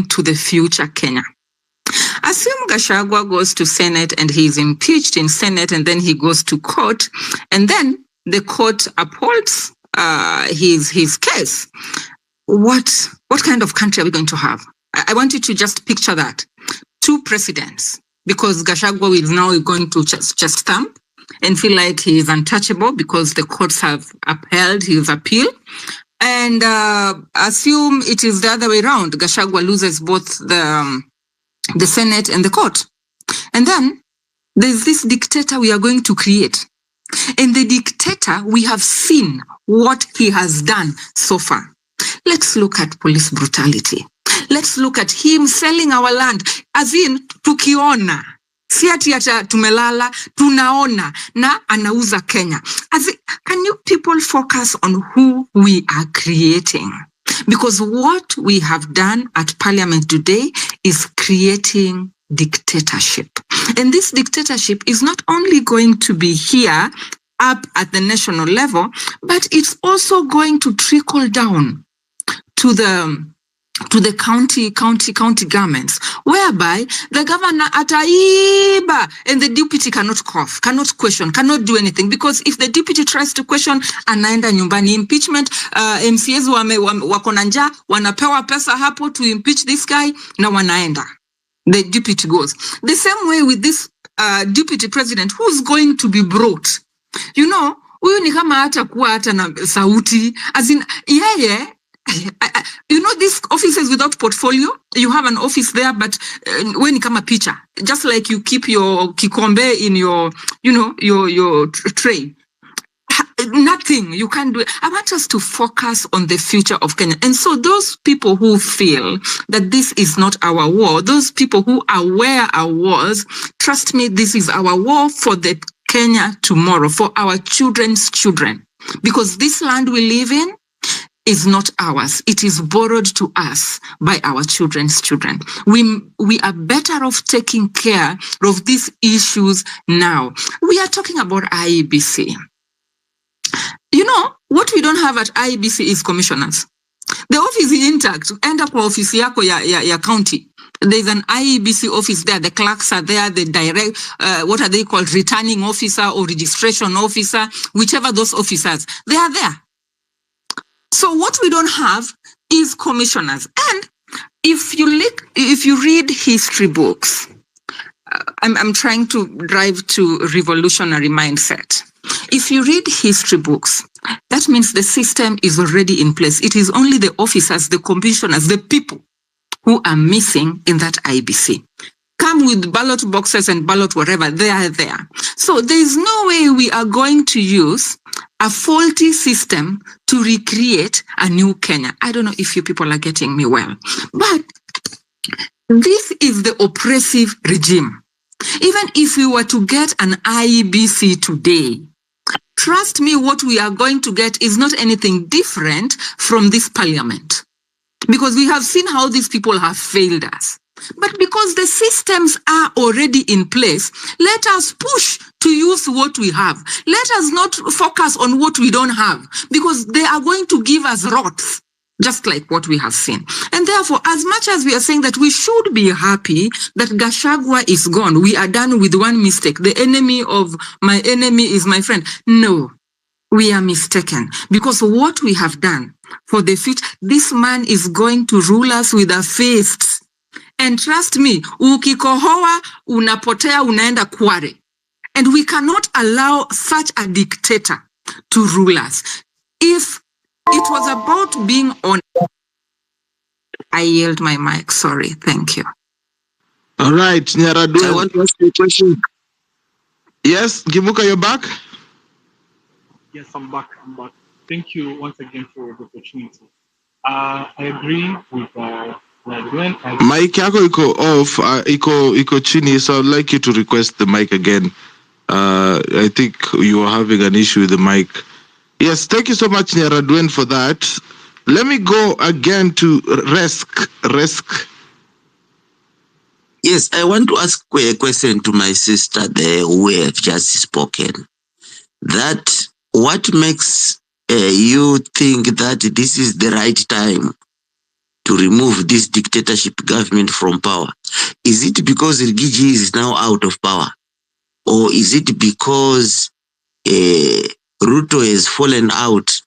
to the future Kenya. Assume Gachagua goes to Senate and he's impeached in Senate, and then he goes to court, and then the court upholds his case. What kind of country are we going to have? I want you to just picture that. 2 presidents, because Gachagua is now going to just stamp and feel like he is untouchable because the courts have upheld his appeal. And assume it is the other way around. Gachagua loses both the Senate and the court. And then there's this dictator we are going to create. And the dictator, we have seen what he has done so far. Let's look at police brutality. Let's look at him selling our land. As in, tukiona. Si ati ata tumelala, tunaona na anauza Kenya. As in, can you people focus on who we are creating? Because what we have done at Parliament today is creating dictatorship. And this dictatorship is not only going to be here up at the national level, but it's also going to trickle down to the county governments, whereby the governor ataiba and the deputy cannot cough, cannot question, cannot do anything, because if the deputy tries to question, anaenda nyumbani. Impeachment, MCAs wako na njaa, wanapewa pesa hapo to impeach this guy, na wanaenda. The deputy goes. The same way with this deputy president who's going to be brought. You know, huyu ni kama hata kuwa hata na sauti, as in, yeah. You know, these offices without portfolio, you have an office there, but when you come a picture, just like you keep your kikombe in your, you know, your tray. Nothing, you can't do it. I want us to focus on the future of Kenya. And so those people who feel that this is not our war, those people who are where our wars, trust me, this is our war for the Kenya tomorrow, for our children's children. Because this land we live in is not ours. It is borrowed to us by our children's children. We are better off taking care of these issues now. We are talking about IEBC. You know, what we don't have at IEBC is commissioners. The office is intact. Enda kwa ofisi yako ya county. There's an IEBC office there. The clerks are there. The direct, what are they called? Returning officer or registration officer, whichever those officers, they are there. So what we don't have is commissioners. And if you read history books, I'm trying to drive to revolutionary mindset. If you read history books, that means the system is already in place. It is only the officers, the commissioners, the people who are missing in that IBC. Come with ballot boxes and ballot whatever, they are there. So there is no way we are going to use a faulty system to recreate a new Kenya. I don't know if you people are getting me well, but this is the oppressive regime. Even if we were to get an IEBC today, trust me, what we are going to get is not anything different from this parliament. Because we have seen how these people have failed us. But because the systems are already in place, let us push to use what we have. Let us not focus on what we don't have, because they are going to give us rots, just like what we have seen. And therefore, as much as we are saying that we should be happy that Gachagua is gone, we are done with one mistake. The enemy of my enemy is my friend. No, we are mistaken, because what we have done for the future, this man is going to rule us with our fists. And trust me, ukikohoa, unapotea, unaenda kware. And we cannot allow such a dictator to rule us. If it was about being honest, I yield my mic. Sorry. Thank you. All right, Nyaradu, I want to ask you a question. Yes, Gimuka, you're back? Yes, I'm back. Thank you once again for the opportunity. I agree with Mic yako iko off, iko chini, so I'd like you to request the mic again. I think you are having an issue with the mic. Yes, thank you so much, Nyaradwen, for that. Let me go again to Resk. Yes, I want to ask a question to my sister there who have just spoken. That what makes you think that this is the right time to remove this dictatorship government from power? Is it because Rigiji is now out of power? Or is it because Ruto has fallen out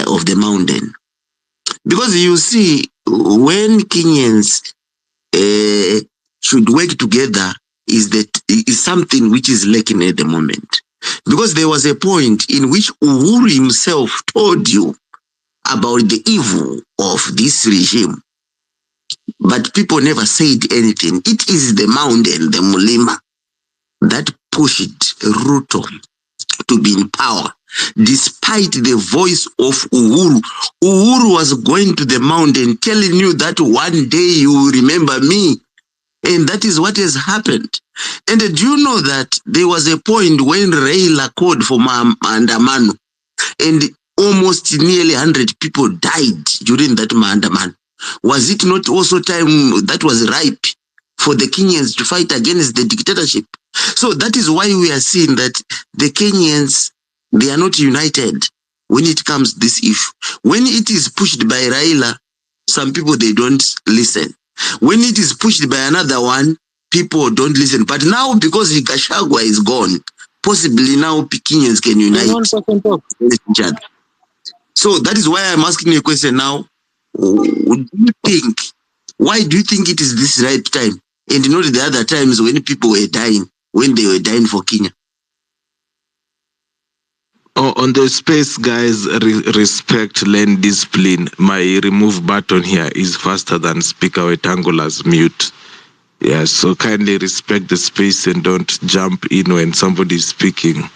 of the mountain? Because you see, when Kenyans should work together, is something which is lacking at the moment. Because there was a point in which Uhuru himself told you about the evil of this regime, but people never said anything. It is the mountain, the Mulima, that pushed Ruto to be in power. Despite the voice of Uhuru, Uhuru was going to the mountain telling you that one day you will remember me. And that is what has happened. And do you know that there was a point when Raila called for Maandamano, and almost nearly 100 people died during that Maandamano? Was it not also time that was ripe for the Kenyans to fight against the dictatorship? So that is why we are seeing that the Kenyans, they are not united when it comes to this issue. When it is pushed by Raila, some people, they don't listen. When it is pushed by another one, people don't listen. But now, because Gachagua is gone, possibly now Kenyans can unite each other. So that is why I'm asking you a question now. Do you think, why do you think it is this right time and not the other times when people were dying, when they were dying for Kenya? Oh, on the space, guys, respect lane discipline. My remove button here is faster than Speaker Wetangula's mute. Yeah, so kindly respect the space and don't jump in when somebody is speaking.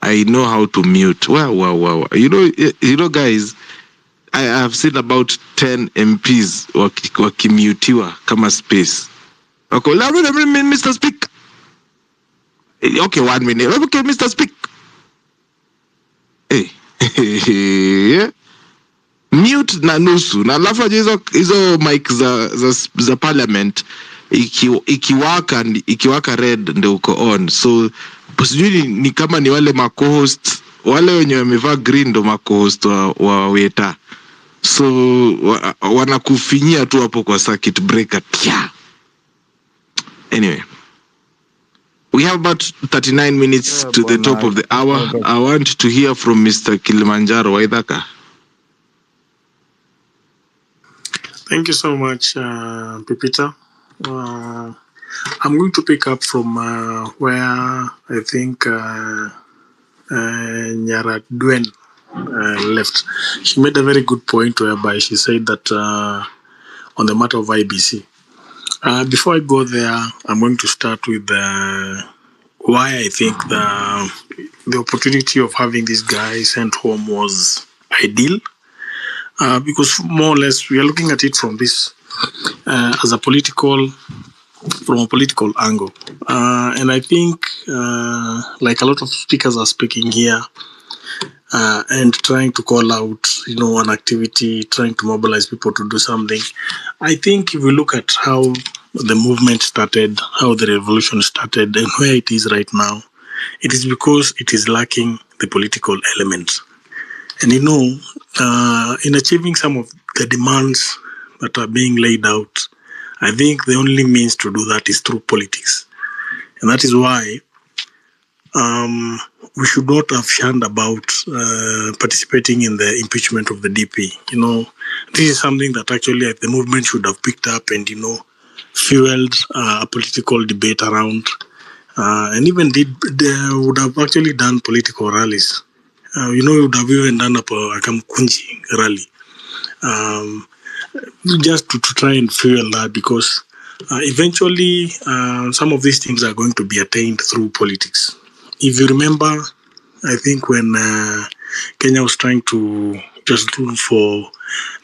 I know how to mute. Wow. You know, guys, I have seen about 10 MPs wakimutiwa kama space. Okay, Mr. Speaker. Okay, 1 minute. Okay, Mr. Speaker. Hey. Yeah. Mute na nusu na alafu hizo mic za parliament ikiwaka red ndio uko on, so sijui ni kama ni wale ma-co-host wale wenye wamevaa green ndo ma-co-host wa weta, so wanakufinyia tu hapo kwa circuit breaker. Anyway, we have about 39 minutes to the top of the hour. I want to hear from Mr. Kilimanjaro Waithaka. Thank you so much, Pipita. I'm going to pick up from where I think Nyara Duen left. She made a very good point whereby she said that on the matter of IBC. Before I go there, I'm going to start with why I think the opportunity of having this guy sent home was ideal. Because more or less we are looking at it from this as a political angle, and I think like a lot of speakers are speaking here and trying to call out, an activity, trying to mobilize people to do something. I think if we look at how the movement started, how the revolution started, and where it is right now, it is because it is lacking the political element. And in achieving some of the demands that are being laid out, I think the only means to do that is through politics. And that is why we should not have shunned about participating in the impeachment of the DP. This is something that actually the movement should have picked up and, fueled a political debate around, and even they would have actually done political rallies. We would have even done a Kamkunji rally, just to try and fuel that, because eventually some of these things are going to be attained through politics. If you remember, I think when Kenya was trying to just rule for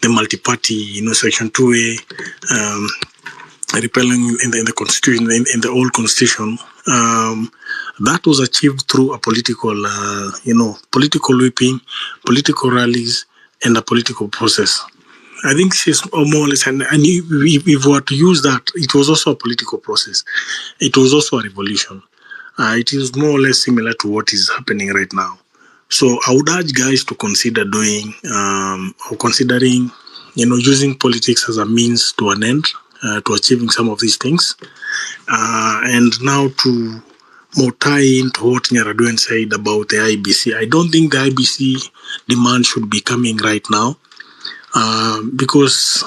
the multi-party, Section 2A, repealing in the constitution, in the old constitution, that was achieved through a political, political whipping, political rallies, and a political process. I think it's more or less, and if we were to use that, it was also a political process. It was also a revolution. It is more or less similar to what is happening right now. So I would urge guys to consider doing or considering using politics as a means to an end, to achieving some of these things. And now to more tie into what Nyaraduen said about the IBC. I don't think the IBC demand should be coming right now, because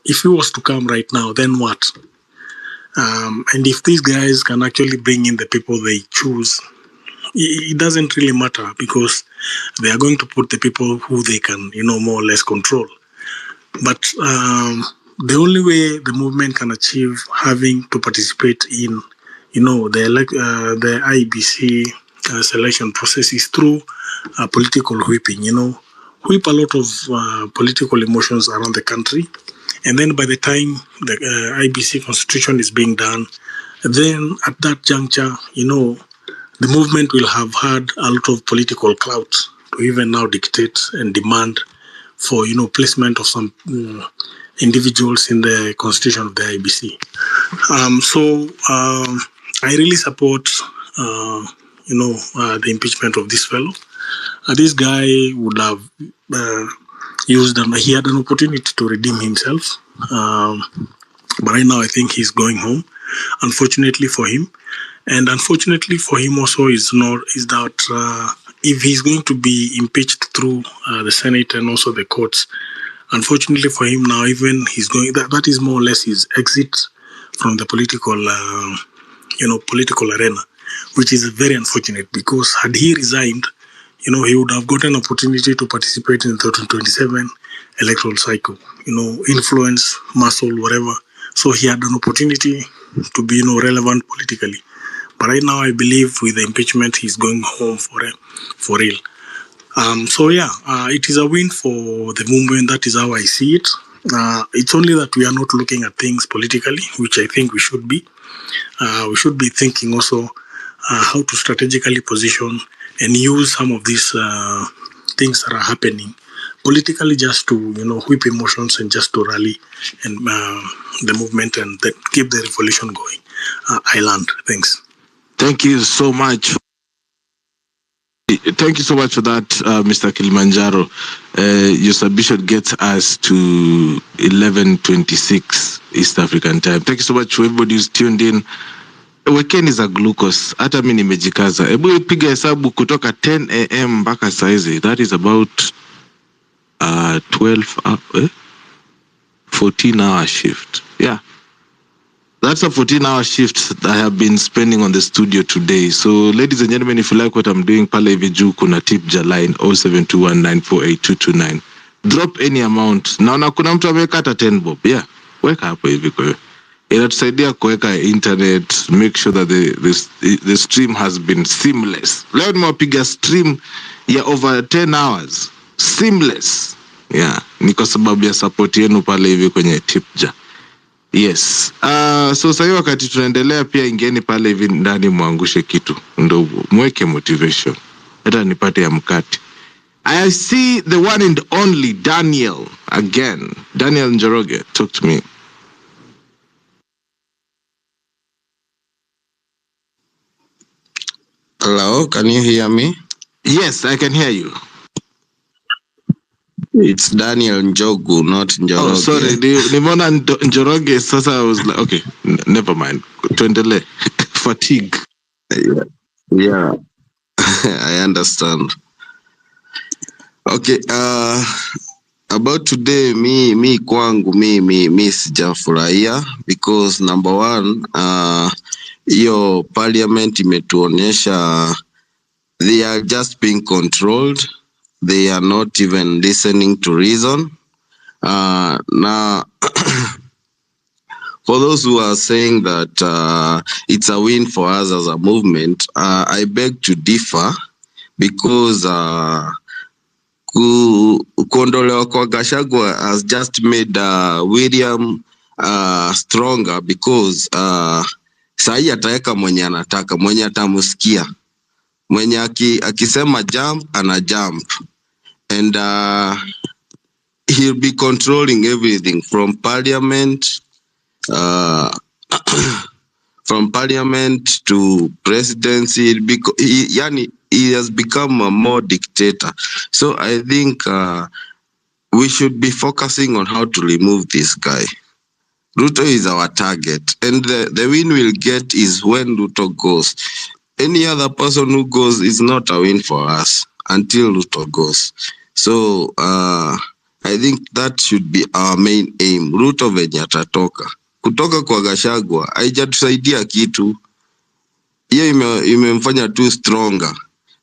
if it was to come right now, then what? And if these guys can actually bring in the people they choose, it doesn't really matter, because they are going to put the people who they can, more or less control. But the only way the movement can achieve having to participate in, the IBC selection process is through political whipping. Whip a lot of political emotions around the country, and then by the time the IBC constitution is being done, then at that juncture, the movement will have had a lot of political clout to even now dictate and demand for placement of some individuals in the constitution of the IBC. So I really support the impeachment of this fellow. This guy would have used them. He had an opportunity to redeem himself, but right now I think he's going home, unfortunately for him. And unfortunately for him also is that if he's going to be impeached through the Senate and also the courts, unfortunately for him now, even he's going, that is more or less his exit from the political arena, which is very unfortunate, because had he resigned, he would have gotten an opportunity to participate in the 2027 electoral cycle, influence, muscle, whatever. So he had an opportunity to be, relevant politically. But right now, I believe with the impeachment, he's going home for real. So yeah, it is a win for the movement. That is how I see it. It's only that we are not looking at things politically, which I think we should be. We should be thinking also how to strategically position and use some of these things that are happening politically, just to whip emotions and just to rally and the movement and keep the revolution going. I land. Thanks. Thank you so much. Thank you so much for that, Mr. Kilimanjaro. Your submission gets us to 11:26 East African time. Thank you so much for everybody who's tuned in. Weekend is a glucose. Hata mimi nimejikaza. Hebu piga hesabu kutoka 10 a.m. mpaka saizi. That is about 14-hour shift. Yeah. That's a 14-hour shift that I have been spending on the studio today. So, ladies and gentlemen, if you like what I'm doing, pale hivi juu kuna tipja line 0721948229. Drop any amount. Naona kuna mtu ameweka hata 10 bob. Yeah, weka hapo hivi kwa hiyo. Inatusaidia kuweka internet, make sure that the stream has been seamless. Leo nimewapiga stream ya over 10 hours. Seamless. Yeah, ni kwa sababu ya support yenu pale hivi kwenye tipja. Yes. So sasa wakati tunaendelea pia ingeni pale hivi ndani muangushe kitu ndo mweke motivation. Hata nipate ya mkate. I see the one and only Daniel again. Daniel Njoroge, talk to me. Hello, can you hear me? Yes, I can hear you. It's Daniel Njogu, not Njoroge. Oh, sorry. Nimeona Njoroge, sasa I was like, okay, never mind. Tuendele. Fatigue. Yeah. I understand. Okay, about today, me kwangu, me sijafurahia, because number one, hiyo parliament imetuonyesha they are just being controlled. They are not even listening to reason. Now, for those who are saying that it's a win for us as a movement, I beg to differ, because kuondolewa kwa Gachagua has just made William stronger, because sahi ataweka mwenye anataka, mwenye atamusikia, mwenye akisema jump ana jump, and he'll be controlling everything from parliament, from parliament to presidency. He has become a more dictator. So I think we should be focusing on how to remove this guy. Ruto is our target, and the win we'll get is when Ruto goes. Any other person who goes is not a win for us until Ruto goes. So I think that should be our main aim. Ruto venye atatoka. Kutoka kwa Gachagua haijatusaidia kitu. Hiyo imemfanya tu stronger.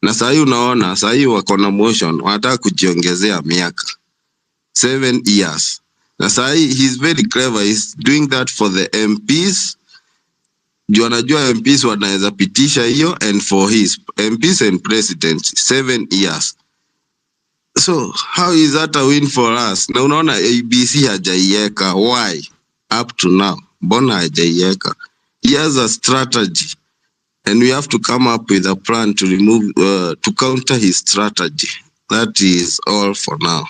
Na sasa unaona, sasa wako na motion, wanataka kujiongezea miaka 7 years. Na sasa he's very clever. He's doing that for the MPs. Juu anajua MPs wanaweza pitisha hiyo, and for his MPs and president 7 years. So how is that a win for us? Na unaona ABC hajaiweka. Why? Up to now. Mbona hajaiweka? He has a strategy. And we have to come up with a plan to remove, to counter his strategy. That is all for now.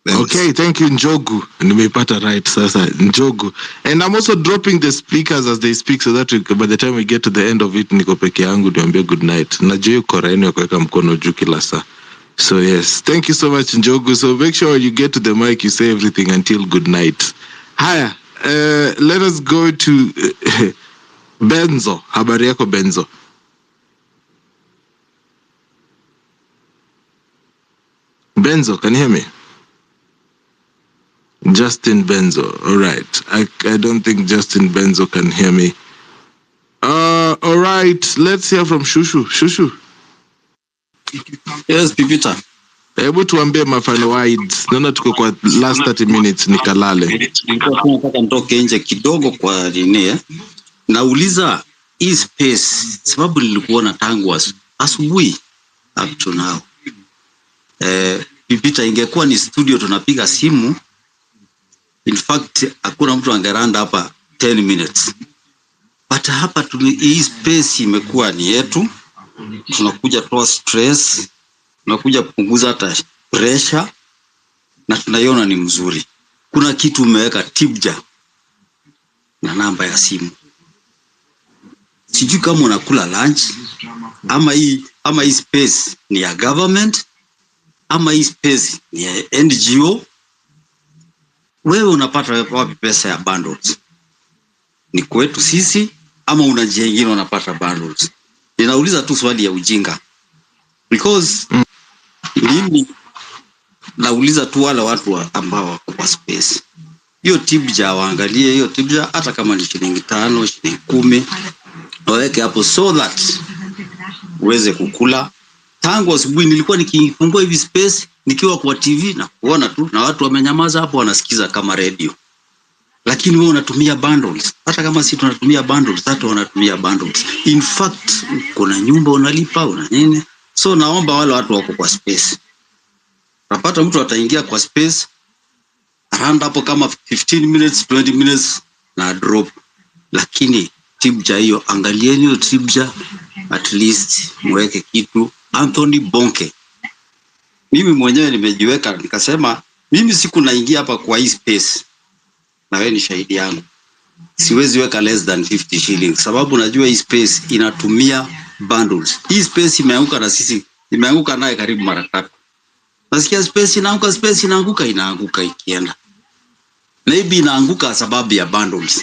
Thanks. Okay, thank you, Njogu. Nimepata right, sasa, Njogu. And I'm also dropping the speakers as they speak so that by the time we get to the end of it, niko peke yangu, niambie good night. Najua yuko raini ya kuweka mkono juu kila saa. So yes, thank you so much, Njogu. So make sure you get to the mic, you say everything until good night. Haya, let us go to Benzo. Habari yako, Benzo? Benzo, can you hear me? Justin Benzo. All right. I don't think Justin Benzo can hear me. All right. Let's hear from Shushu. Shushu. Yes, Pipita. Hebu tuambie mafano wides. Naona tuko kwa last 30 minutes nikalale. Nilikuwa tunataka nitoke nje kidogo kwa nini. Nauliza hii space sababu nilikuona tangu asubuhi up to now. Pipita, ingekuwa ni studio tunapiga simu. In fact, hakuna mtu angeranda hapa 10 minutes. But hapa hii space imekuwa ni yetu. Tunakuja toa stress, tunakuja kupunguza hata pressure, na tunaiona ni mzuri. Kuna kitu umeweka tibja na namba ya simu. Sijui kama unakula lunch ama hii space ni ya government ama hii space ni ya NGO. Wewe unapata wapi pesa ya bundles? Ni kwetu sisi ama unajiengine unapata bundles? Ninauliza tu swali ya ujinga. Because mimi nauliza tu wale watu ambao wako kwa space. Hiyo tibja waangalie hiyo tibja, hata kama ni shilingi 5, shilingi 10, waweke hapo so that uweze kukula. Tangu asubuhi nilikuwa nikifungua hivi space nikiwa kwa TV na kuona tu na watu wamenyamaza hapo wanasikiza kama radio. Lakini wewe unatumia bundles. Hata kama si tunatumia bundles, hata wanatumia bundles. In fact, kuna nyumba unalipa, una nini. So naomba wale watu wako kwa space. Napata mtu ataingia kwa space around hapo kama 15 minutes, 20 minutes na drop. Lakini tibja hiyo, angalieni hiyo tibja, at least mweke kitu. Anthony Bonke. Mimi mwenyewe nimejiweka nikasema mimi siku naingia hapa kwa hii space. Na wewe ni shahidi yangu. Siwezi weka less than 50 shillings sababu najua hii space inatumia bundles. Hii space imeanguka na sisi imeanguka naye karibu mara 3. Nasikia space inaanguka ikienda. Maybe inaanguka sababu ya bundles.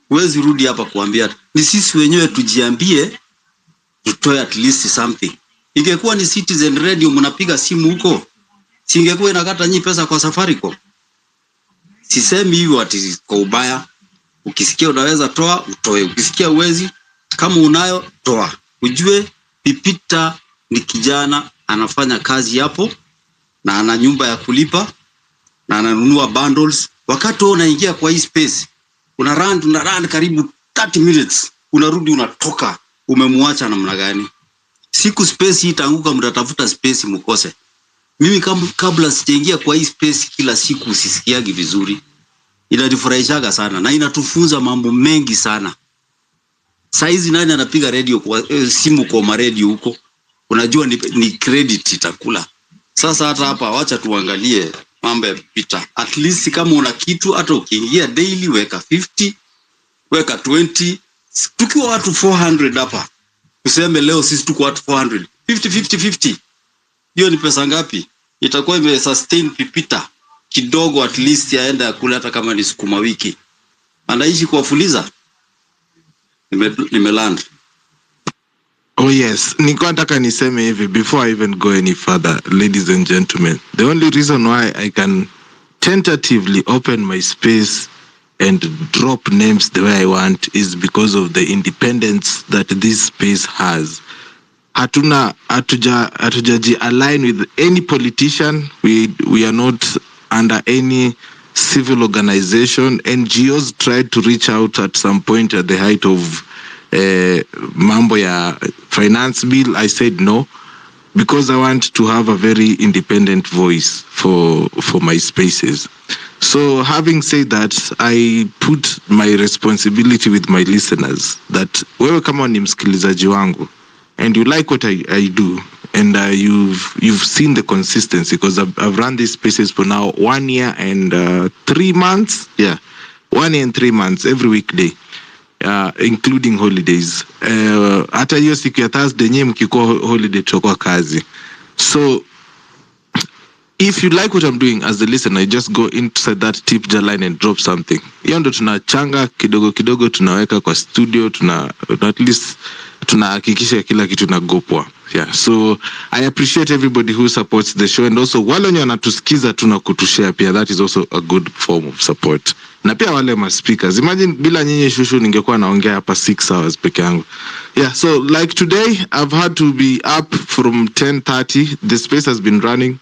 Huwezi rudi hapa kuambia ni sisi wenyewe tujiambie tutoe at least something. Ingekuwa ni Citizen Radio mnapiga simu huko, singekuwa inakata nyinyi pesa kwa Safaricom. Sisemi hivyo ati kwa ubaya. Ukisikia unaweza toa, utoe. Ukisikia uwezi, kama unayo toa. Ujue Pipita ni kijana anafanya kazi hapo na ana nyumba ya kulipa na ananunua bundles. Wakati wewe unaingia kwa hii space, una run karibu 30 minutes, unarudi unatoka, umemwacha namna gani? Siku space itaanguka, mtatafuta space mkose. Mimi kabla sijaingia kwa hii space kila siku usisikiagi vizuri. Inanifurahishaga sana na inatufunza mambo mengi sana. Saizi nani anapiga radio kwa simu kwa radio huko? Unajua ni credit itakula. Sasa hata hapa wacha tuangalie mambo ya Pita. At least kama una kitu hata ukiingia daily weka 50, weka 20. Tukiwa watu 400 hapa. Useme leo sisi tuko watu 400. 50. Hiyo ni pesa ngapi? Itakuwa ime sustain Pipita kidogo, at least aende akule hata kama ni sukuma wiki. Anaishi kwa fuliza. Nimeland. Oh yes, niko nataka niseme hivi before I even go any further, ladies and gentlemen. The only reason why I can tentatively open my space and drop names the way I want is because of the independence that this space has. Hatujaji align with any politician. We are not under any civil organization. NGOs tried to reach out at some point at the height of mambo ya finance bill. I said no, because I want to have a very independent voice for my spaces. So having said that, I put my responsibility with my listeners that wewe kama ni msikilizaji wangu and you like what I do, and you've seen the consistency, because I've run these spaces for now 1 year and 3 months. Yeah, 1 year and 3 months every weekday, including holidays. Hata hiyo siku ya Thursday nye mkikuwa holiday tutakuwa kazi. So if you like what I'm doing as a listener, you just go inside that tip jar line and drop something. Hiyo ndo tunachanga kidogo kidogo, tunaweka kwa studio, at least tunahakikisha kila kitu na go poa. Yeah, so I appreciate everybody who supports the show, and also wale wenye wanatusikiza tuna kutushare pia, that is also a good form of support. Na pia wale ma speakers, imagine bila nyinyi shushu ningekuwa naongea hapa 6 hours peke yangu. Yeah, so like today I've had to be up from 10:30. The space has been running.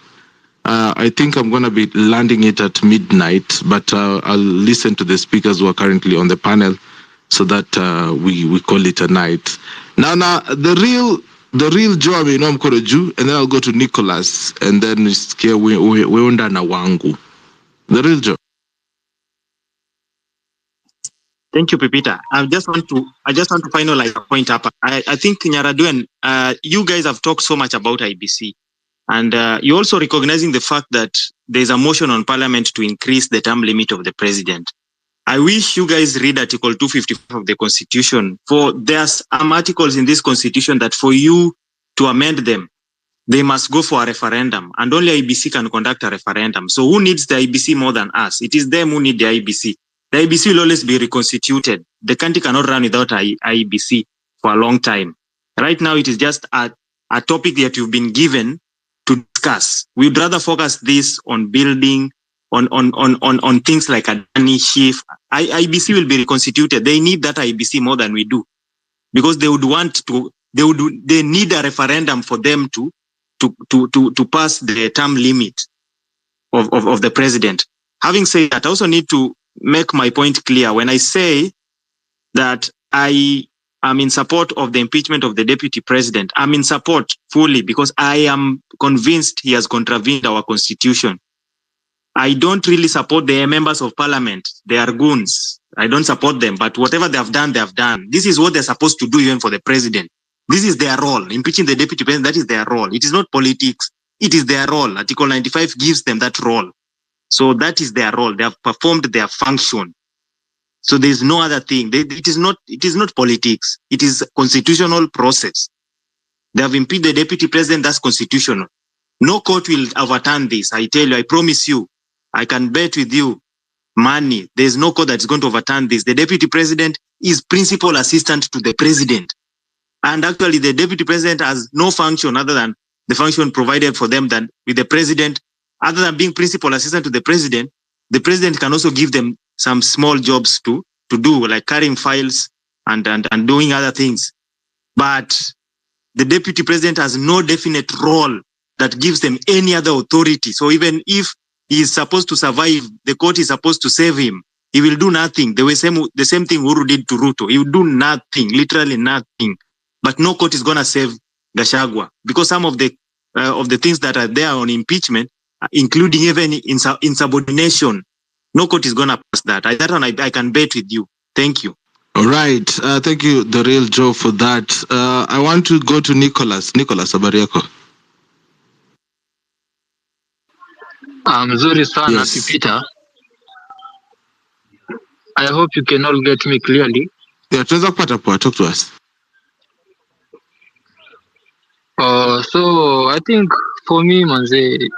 I think I'm going to be landing it at midnight, but I'll listen to the speakers who are currently on the panel so that we call it a night. Now the real Joe, you know, I'm called Jew, and then I'll go to Nicholas, and then we under na wangu. The real Joe. Thank you, Pepita. I just want to finalize a point up. I think Nyaraduen, you guys have talked so much about IBC. And you're also recognizing the fact that there's a motion on Parliament to increase the term limit of the president. I wish you guys read Article 255 of the Constitution. For there's some articles in this Constitution that for you to amend them, they must go for a referendum, and only IBC can conduct a referendum. So who needs the IBC more than us? It is them who need the IBC. The IBC will always be reconstituted. The country cannot run without IBC for a long time. Right now, it is just a topic that you've been given to discuss. We'd rather focus this on building, on things like a Dani shift. IBC will be reconstituted. They need that IBC more than we do, because they need a referendum for them to pass the term limit of the president. Having said that, I also need to make my point clear. When I say that I am in support of the impeachment of the deputy president, I'm in support fully, because I am convinced he has contravened our constitution. I don't really support the members of parliament. They are goons. I don't support them, but whatever they have done, they have done. This is what they're supposed to do even for the president. This is their role. Impeaching the deputy president, that is their role. It is not politics. It is their role. Article 95 gives them that role. So that is their role. They have performed their function. So there is no other thing. It is not politics. It is a constitutional process. They have impeached the deputy president. That's constitutional. No court will overturn this. I tell you, I promise you. I can bet with you money. There is no court that is going to overturn this. The deputy president is principal assistant to the president. And actually, the deputy president has no function other than the function provided for them than with the president. Other than being principal assistant to the president can also give them some small jobs to do, like carrying files and doing other things. But the deputy president has no definite role that gives them any other authority. So even if he is supposed to survive, the court is supposed to save him, he will do nothing. The same thing Uhuru did to Ruto. He will do nothing, literally nothing. But no court is going to save Gachagua, because some of the things that are there on impeachment, including even insubordination, no court is going to pass that. That one I can bet with you. Thank you. All right. Thank you, the real Joe, for that. I want to go to Nicholas. Nicholas, habari yako? Mzuri sana, yes. Peter. I hope you can all get me clearly. Yeah, tunaweza kupata poa. Talk to us. So I think for me, manze,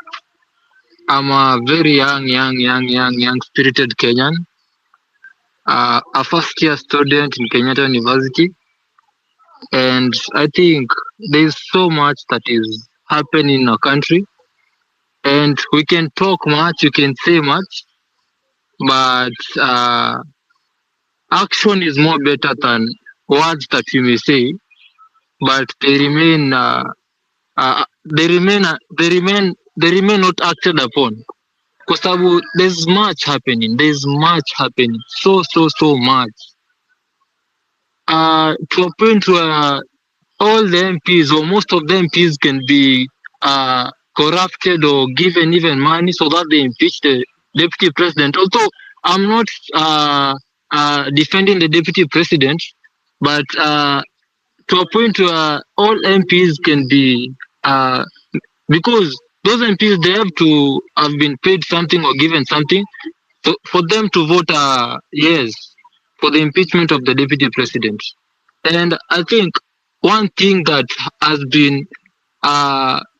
I'm a very young spirited Kenyan, a first year student in Kenyatta University, and I think there's so much that is happening in our country, and we can talk much, we can say much, but action is more better than words that you may say, but they remain not acted upon. Kwa sababu there's much happening, so much. To a point where all the MPs or most of the MPs can be corrupted or given even money so that they impeach the deputy president. Although I'm not defending the deputy president, but to a point where all MPs can be because those MPs they have to have been paid something or given something for them to vote yes for the impeachment of the deputy president. And I think one thing that has been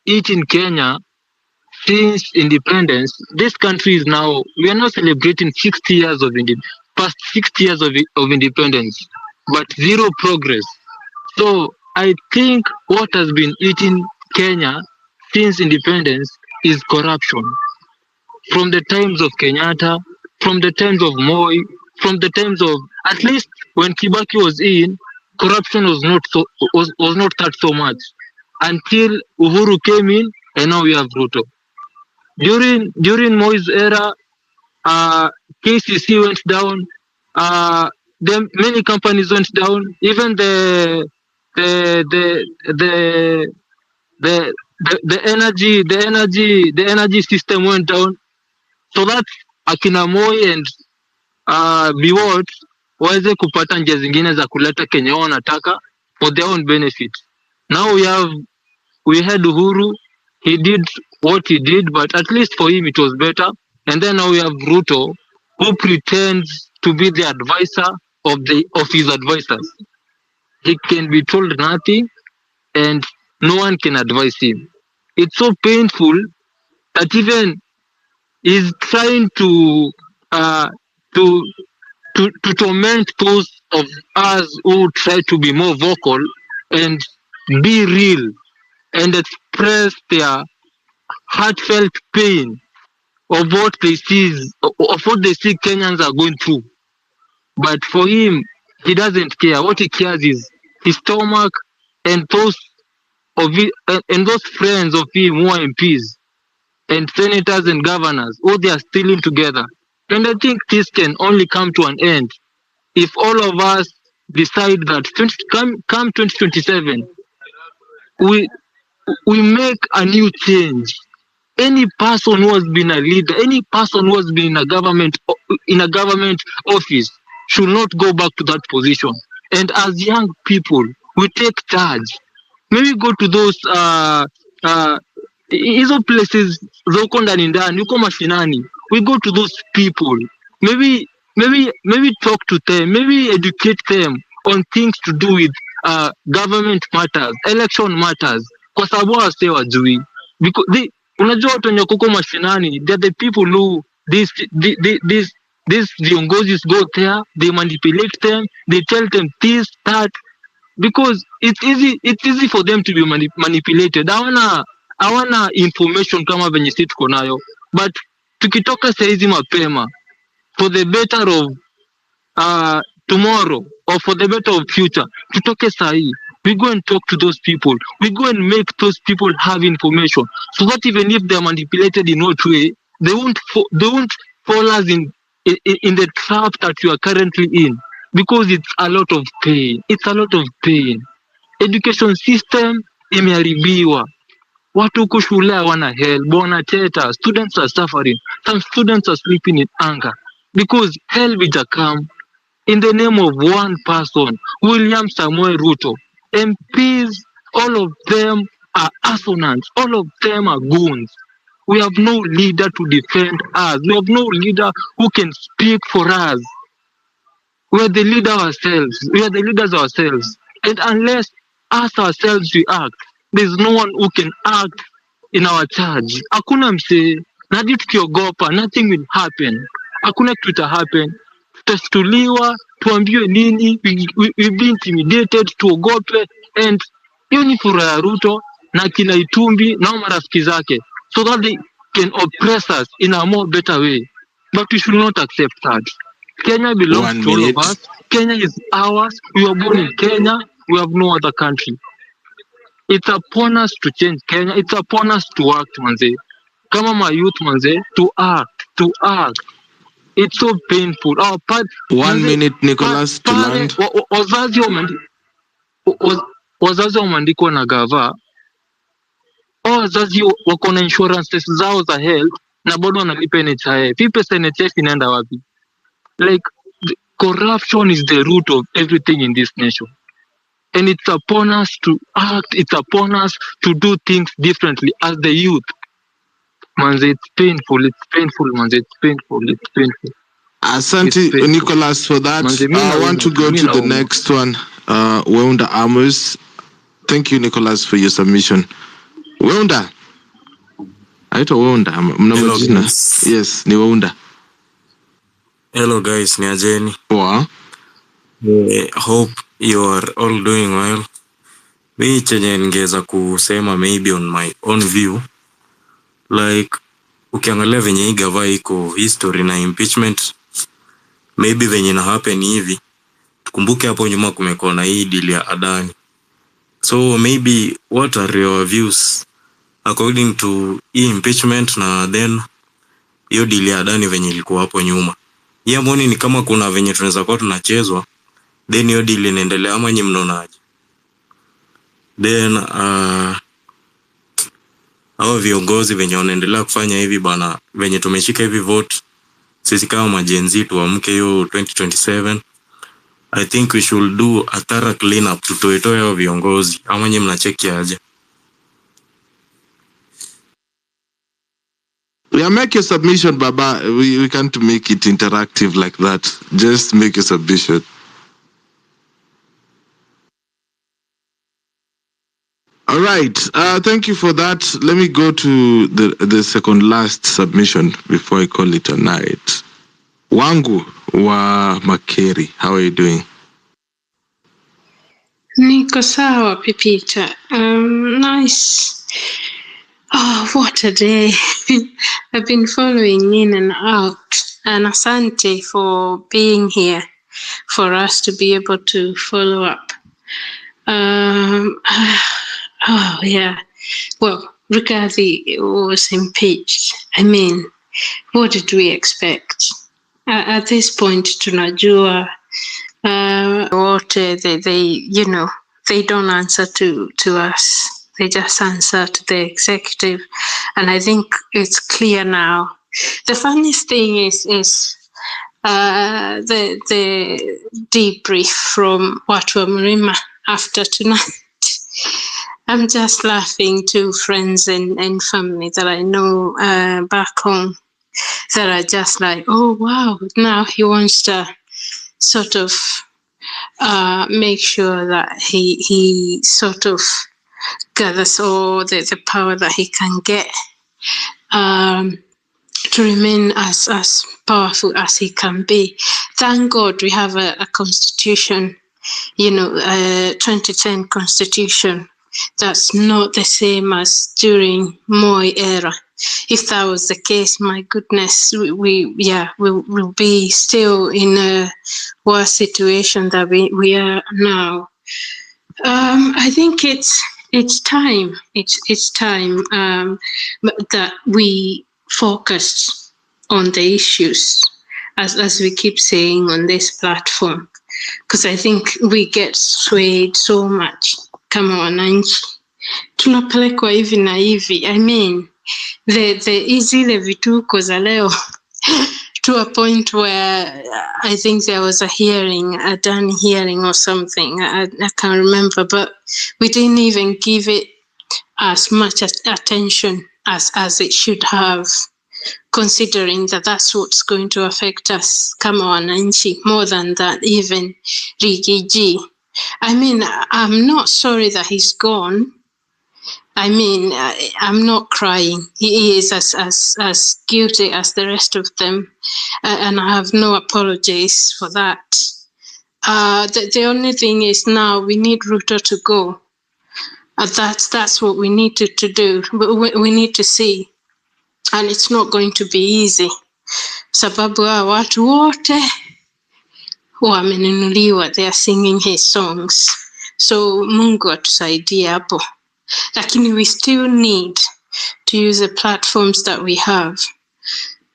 it in Kenya since independence, this country is now we are now celebrating 60 years of past 60 years of independence, but zero progress. So I think what has been eating Kenya since independence is corruption. From the times of Kenyatta, from the times of Moi, from the times of at least when Kibaki was in, corruption was not that so much until Uhuru came in, and now we have Ruto. During Moi's era, KCC went down. Then many companies went down. Even the the the the the the energy system went down. So that akina Moi and Biwott waweze kupata njia zingine za kuleta Kenya wao wanataka for their own benefit. Now we had Uhuru, he did what he did, but at least for him it was better. And then now we have Ruto, who pretends to be the advisor of his advisors. He can be told nothing, and no one can advise him. It's so painful that even he's trying to to torment those of us who try to be more vocal and be real and express their heartfelt pain of what they see Kenyans are going through. But for him, he doesn't care. What he cares is his stomach and those and those friends of him who are MPs and senators and governors, who they are stealing together. And I think this can only come to an end if all of us decide that come 2027, we make a new change. Any person who has been a leader, any person who has been in a government office should not go back to that position. And as young people, we take charge. Maybe go to those hizo places za uko ndani ndani, uko mashinani. We go to those people. Maybe talk to them. Maybe educate them on things to do with government matters, election matters. Kwa sababu wase wajui. Because unajua watu wenye kuko mashinani, they're the people who these viongozi go there, they manipulate them, they tell them this, that, because it's easy for them to be manipulated. Hawana information kama venye sisi tuko nayo, but tukitoka saizi mapema for the better of tomorrow or for the better of future, tutoke sahi, we go and talk to those people, we go and make those people have information so that even if they are manipulated in what way, they won't fall us in the trap that you are currently in, because it's a lot of pain. Education system imeharibiwa, watu huko shule hawana help, wanateta, students are suffering, some students are sleeping in anger because help will come in the name of one person, William Samuel Ruto. MPs, all of them are assonants, all of them are goons. We have no leader to defend us. We have no leader who can speak for us. We are the leaders ourselves. And unless us ourselves we act, there's no one who can act in our charge. Hakuna mse, na hadi tukiogopa nothing will happen, hakuna kitu ita happen. Tutashtuliwa, tuambiwe nini, we be intimidated, tuogope. And hiyo ni furaha ya Ruto na kina Itumbi na marafiki zake, so that they can oppress us in a more better way, but we should not accept that. Kenya belongs to all of us. Kenya is ours. We were born in Kenya. We have no other country. It's upon us to change Kenya. It's upon us to act, manze. Kama ma youth, manze, to act. It's so painful. Our part. 1 minute, Nicholas, to land. Wazazi wameandikwa na gava. Wazazi wako na insurance zao za health na bado wanalipa NHIF. Hii pesa NHIF inaenda wapi? Like, corruption is the root of everything in this nation. And it's upon us to act, it's upon us to do things differently as the youth. Manze, it's painful, manze, it's painful. Asante, Nicholas, for that. Manze, I want to go to the next one. Weunda Amos. Thank you, Nicholas, for your submission. Weunda. Aitwa Weunda. Hello, Mnamojina. Yes, ni Weunda. Hello guys, ni ajeni. Poa. Hope you are all doing well. Mi chenye ningeza kusema maybe on my own view, like ukiangalia venye hii gava iko history na impeachment, maybe venye na happen hivi, tukumbuke hapo nyuma kumekuwa na hii deal ya Adani. So maybe what are your views according to hii impeachment na then hiyo deal ya Adani venye ilikuwa hapo nyuma? Ya mboni ni kama kuna venye tunaweza kuwa tunachezwa, then hiyo deal inaendelea, ama nyinyi mnaonaje? Then hao viongozi venye wanaendelea kufanya hivi bana, venye tumeshika hivi vote, sisi kama majenzi tuamke hiyo 2027, I think we should do a thorough clean up, tutoe hao viongozi, ama nyinyi mnacheki aje? Yeah, make your submission, Baba. We can't make it interactive like that. Just make a submission. All right. Thank you for that. Let me go to the second last submission before I call it a night. Wangu wa Makeri, how are you doing? Niko sawa, Pipita. Nice. Oh, what a day. I've been following in and out. And asante for being here for us to be able to follow up. Oh, yeah. Well, Rigathi was impeached. I mean, what did we expect? At this point, tunajua, they don't answer to us. They just answer to the executive. And I think it's clear now. The funniest thing is the debrief from Watu wa Mlima after tonight. I'm just laughing to friends and family that I know back home that are just like, oh, wow, now he wants to sort of make sure that he sort of gathers all the power that he can get to remain as powerful as he can be. Thank God we have a constitution, 2010 constitution that's not the same as during Moi era. If that was the case, my goodness, we'll be still in a worse situation that we are now. I think it's time. It's time that we focus on the issues, as we keep saying on this platform, because I think we get swayed so much. Kama wananchi tunapelekwa hivi na hivi. I mean, the vituko za leo to a point where I think there was a done hearing or something. I can't remember, but we didn't even give it as much attention as it should have, considering that that's what's going to affect us kama wananchi more than that even Rigiji. I mean, I'm not sorry that he's gone, I mean, I'm not crying. He is as guilty as the rest of them, and I have no apologies for that. The only thing is now we need Ruto to go. That's what we need to do. We need to see, and it's not going to be easy. Sababu hawa watu wote wamenunuliwa, they are singing his songs. So Mungu atusaidie hapo. Lakini we still need to use the platforms that we have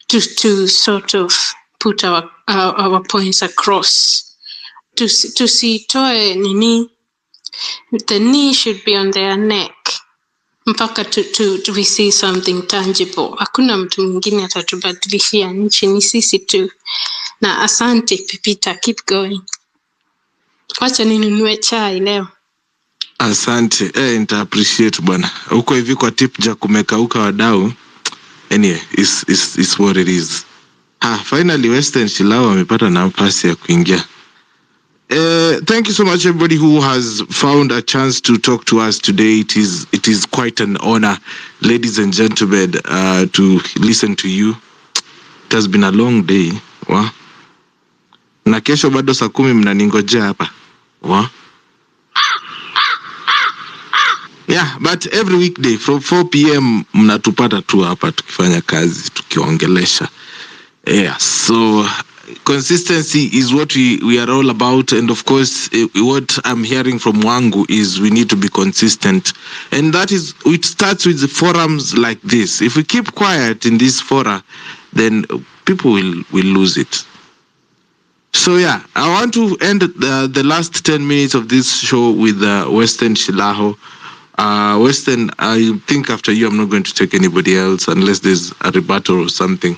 to sort of put our points across. To see nini, the knee should be on their neck mpaka to we see something tangible. Hakuna mtu mwingine atatubadilishia nchi, ni sisi tu. Na asante Pipita, keep going. Wacha ninunue chai leo. Asante. Nita appreciate bwana. Huko hivi kwa tip ja kumekauka wadau. Anyway, it's what it is. Finally Western Shilao amepata nafasi ya kuingia. Thank you so much everybody who has found a chance to talk to us today. It is quite an honor, ladies and gentlemen, to listen to you. It has been a long day. Wow. Na kesho bado saa 10 mnaningojea hapa. Wow. Yeah, but every weekday from 4 p.m. mnatupata tu hapa tukifanya kazi, tukiongelesha. Yeah, so consistency is what we are all about, and of course what I'm hearing from Wangu is we need to be consistent, and that is, it starts with the forums like this. If we keep quiet in this fora, then people will lose it. So yeah, I want to end the last 10 minutes of this show with Western Shilaho. Western, I think after you I'm not going to take anybody else unless there's a rebuttal or something.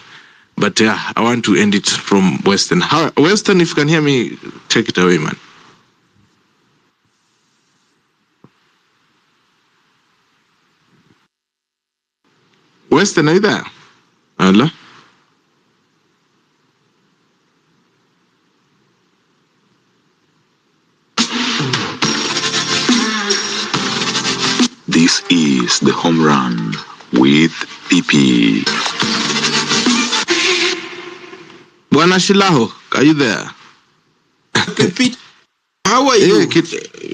But yeah, I want to end it from Western. Western, if you can hear me, take it away, man. Western, are you there? Hello? This is the home run with PP. Bwana Shilaho, are you there? How are you?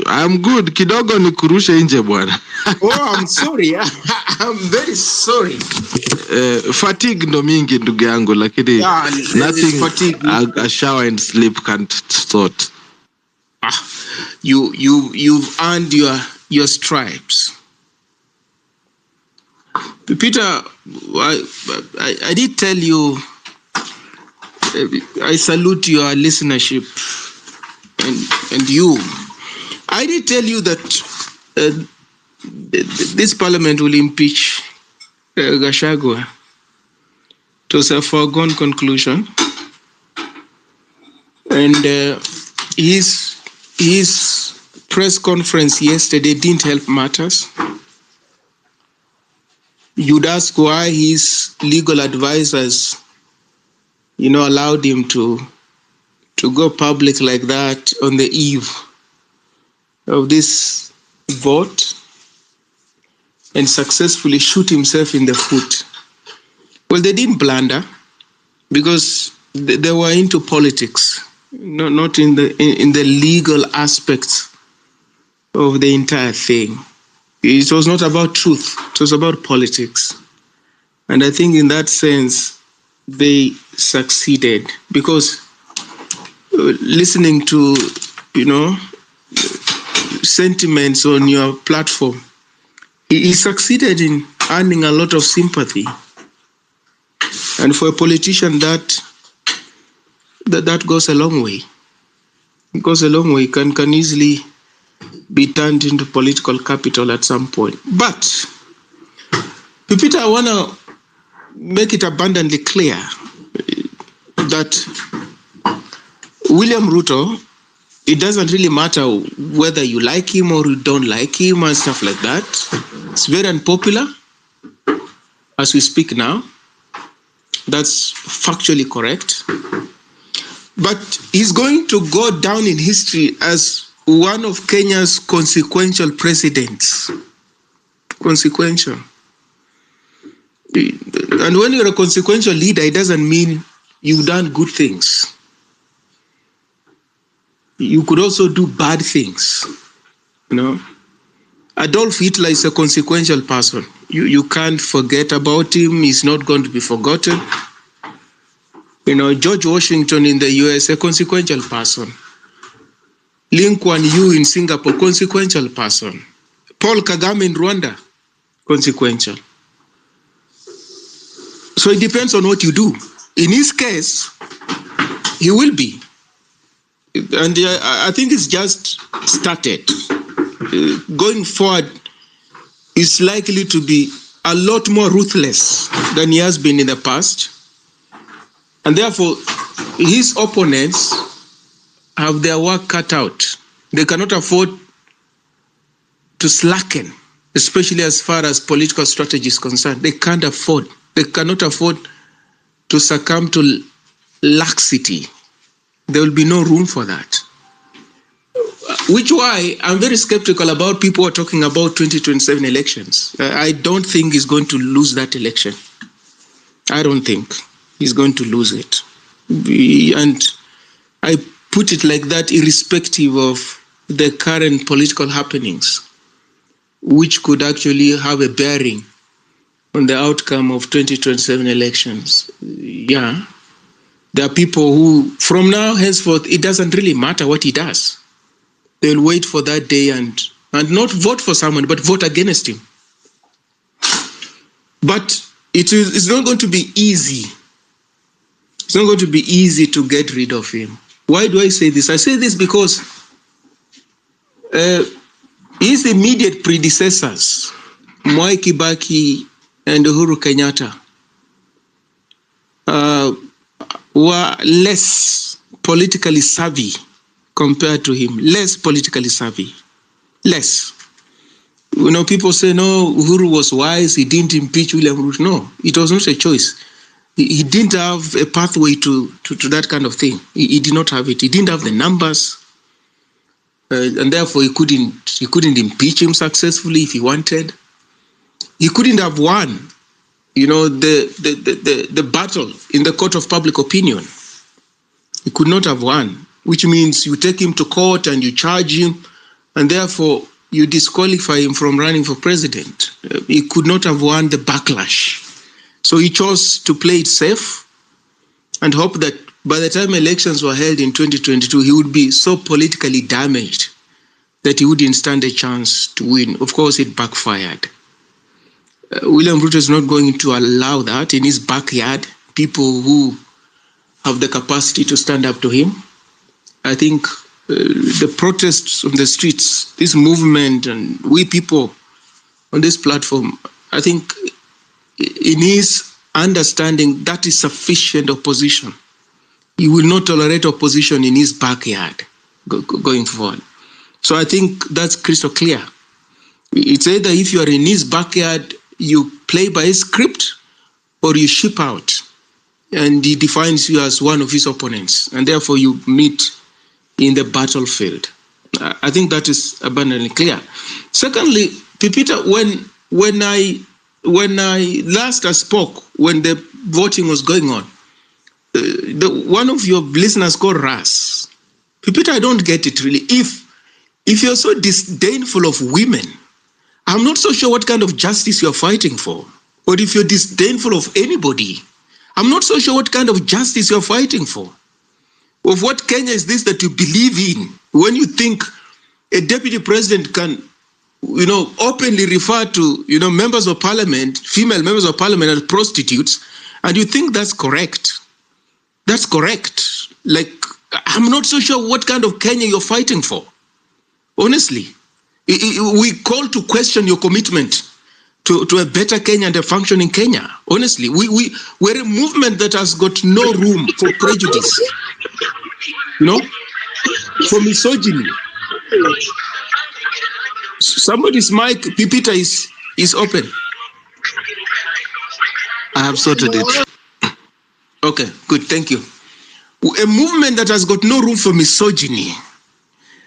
I'm good. Kidogo nikurushe nje bwana. Oh, I'm sorry. I'm very sorry. Fatigue ndo mingi ndugu yangu, lakini nothing fatigue. A shower and sleep can't sort. You've earned your stripes. Peter, I did tell you, I salute your listenership and you. I did tell you that this parliament will impeach Gachagua. It was a foregone conclusion. And his press conference yesterday didn't help matters. You'd ask why his legal advisors, allowed him to go public like that on the eve of this vote and successfully shoot himself in the foot. Well, they didn't blunder because they were into politics, not in the legal aspects of the entire thing. It was not about truth. It was about politics. And I think in that sense, they succeeded because listening to, sentiments on your platform, he succeeded in earning a lot of sympathy. And for a politician, that goes a long way. It goes a long way. Can easily be turned into political capital at some point. But, Peter, I want to make it abundantly clear that William Ruto, it doesn't really matter whether you like him or you don't like him and stuff like that. It's very unpopular as we speak now. That's factually correct. But he's going to go down in history as one of Kenya's consequential presidents. consequential. And when you're a consequential leader, it doesn't mean you've done good things. You could also do bad things. You know, Adolf Hitler is a consequential person. You can't forget about him. He's not going to be forgotten. You know, George Washington in the US, a consequential person. Lee Kuan Yew in Singapore, consequential person. Paul Kagame in Rwanda, consequential. So it depends on what you do. In his case, he will be. And I think it's just started. Going forward, is likely to be a lot more ruthless than he has been in the past. And therefore, his opponents have their work cut out. They cannot afford to slacken, especially as far as political strategy is concerned. They can't afford. They cannot afford to succumb to laxity. There will be no room for that. Which why I'm very skeptical about people who are talking about 2027 elections. I don't think he's going to lose that election. I don't think he's going to lose it. And I put it like that irrespective of the current political happenings, which could actually have a bearing on the outcome of 2027 elections. Yeah, there are people who, from now henceforth, it doesn't really matter what he does. They'll wait for that day and not vote for someone, but vote against him. But it's not going to be easy. It's not going to be easy to get rid of him. Why do I say this? I say this because his immediate predecessors, Mwai Kibaki and Uhuru Kenyatta, were less politically savvy compared to him. Less politically savvy. Less. You know, people say, no, Uhuru was wise, he didn't impeach William Ruto. No, it was not a choice. He didn't have a pathway to that kind of thing. He did not have it. He didn't have the numbers. And therefore he couldn't impeach him successfully if he wanted. He couldn't have won, you know, the battle in the court of public opinion. He could not have won, which means you take him to court and you charge him, and therefore you disqualify him from running for president. He could not have won the backlash. So he chose to play it safe and hope that by the time elections were held in 2022, he would be so politically damaged that he wouldn't stand a chance to win. Of course, it backfired. William Ruto is not going to allow that in his backyard, people who have the capacity to stand up to him. I think the protests on the streets, this movement, and we people on this platform, I think in his understanding, that is sufficient opposition. He will not tolerate opposition in his backyard going forward. So I think that's crystal clear. It's either if you are in his backyard, you play by his script, or you ship out, and he defines you as one of his opponents, and therefore you meet in the battlefield. I think that is abundantly clear. Secondly, Pipita, when I last spoke, when the voting was going on, one of your listeners called Ras. Pipita, I don't get it really. If you're so disdainful of women, I'm not so sure what kind of justice you're fighting for. Or if you're disdainful of anybody, I'm not so sure what kind of justice you're fighting for. Of what Kenya is this that you believe in when you think a deputy president can, you know, openly refer to, you know, members of parliament, female members of parliament as prostitutes, and you think that's correct. That's correct. Like, I'm not so sure what kind of Kenya you're fighting for. Honestly, we call to question your commitment to a better Kenya and a functioning Kenya. Honestly, we're a movement that has got no room for prejudice, you know, for misogyny. Somebody's mic, Pipita, is open. I have sorted it. Okay, good, thank you. A movement that has got no room for misogyny,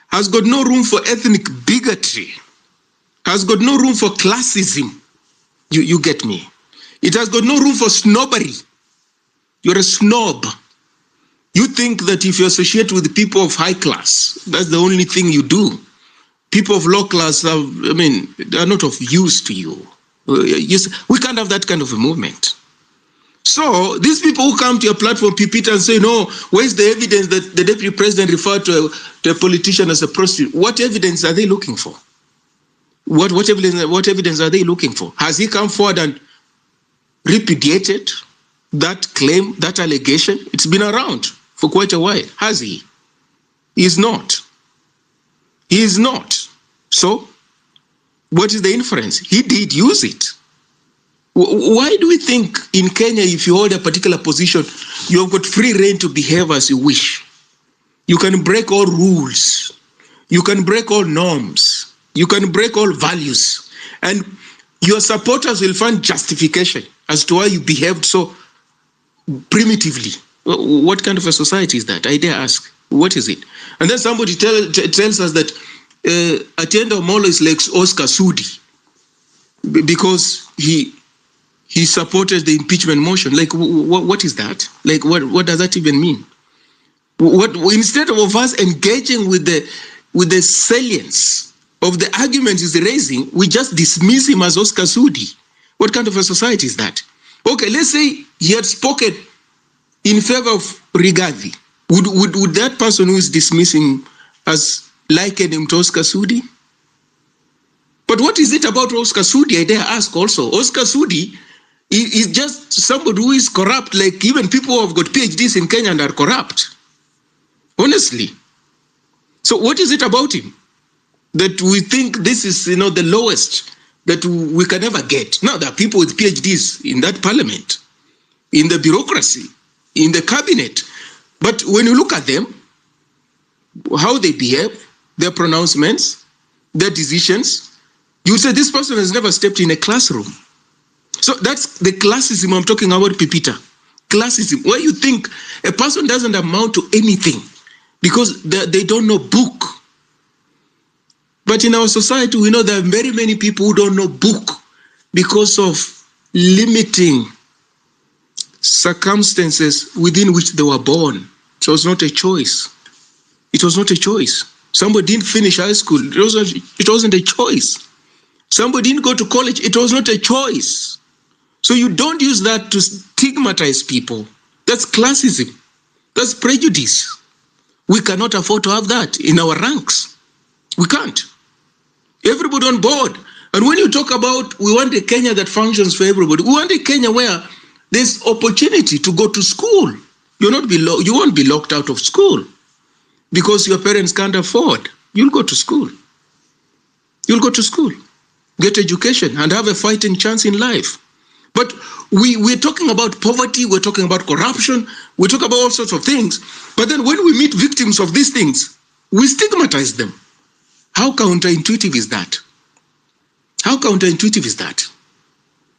has got no room for ethnic bigotry, has got no room for classism. You get me? It has got no room for snobbery. You're a snob. You think that if you associate with people of high class, that's the only thing you do. People of low class, they are not of use to you. We can't have that kind of a movement. So these people who come to your platform, Pipita, and say, no, where's the evidence that the deputy president referred to a politician as a prostitute? What evidence are they looking for? What evidence are they looking for? Has he come forward and repudiated that claim, that allegation? It's been around for quite a while. Has he? He is not. He is not. So, what is the inference? He did use it. Why do we think in Kenya, if you hold a particular position, you have got free rein to behave as you wish? You can break all rules. You can break all norms. You can break all values. And your supporters will find justification as to why you behaved so primitively. What kind of a society is that? I dare ask. What is it? And then somebody tells us that Atienda Omolo is like Oscar Sudi because he supported the impeachment motion. Like, what is that? Like, what does that even mean? Instead of us engaging with the salience of the argument he's raising, we just dismiss him as Oscar Sudi. What kind of a society is that? Okay, let's say he had spoken in favor of Rigathi. Would that person who is dismissing as liken him to Oscar Sudi? But what is it about Oscar Sudi? I dare ask also. Oscar Sudi is just somebody who is corrupt, like even people who have got PhDs in Kenya and are corrupt. Honestly. So what is it about him that we think this is, the lowest that we can ever get? No, there are people with PhDs in that parliament, in the bureaucracy, in the cabinet. But when you look at them, how they behave, their pronouncements, their decisions, you say this person has never stepped in a classroom. So that's the classism I'm talking about, Pipita. Classism, where you think a person doesn't amount to anything because they don't know book. But in our society, we know there are very many people who don't know book because of limiting circumstances within which they were born. It was not a choice. It was not a choice. Somebody didn't finish high school. It wasn't a choice. Somebody didn't go to college. It was not a choice. So you don't use that to stigmatize people. That's classism. That's prejudice. We cannot afford to have that in our ranks. We can't. Everybody on board. And when you talk about we want a Kenya that functions for everybody, we want a Kenya where there's opportunity to go to school. You won't be locked out of school because your parents can't afford. You'll go to school. You'll go to school, get education, and have a fighting chance in life. But we're talking about poverty, we're talking about corruption, we talk about all sorts of things. But then when we meet victims of these things, we stigmatize them. How counterintuitive is that? How counterintuitive is that?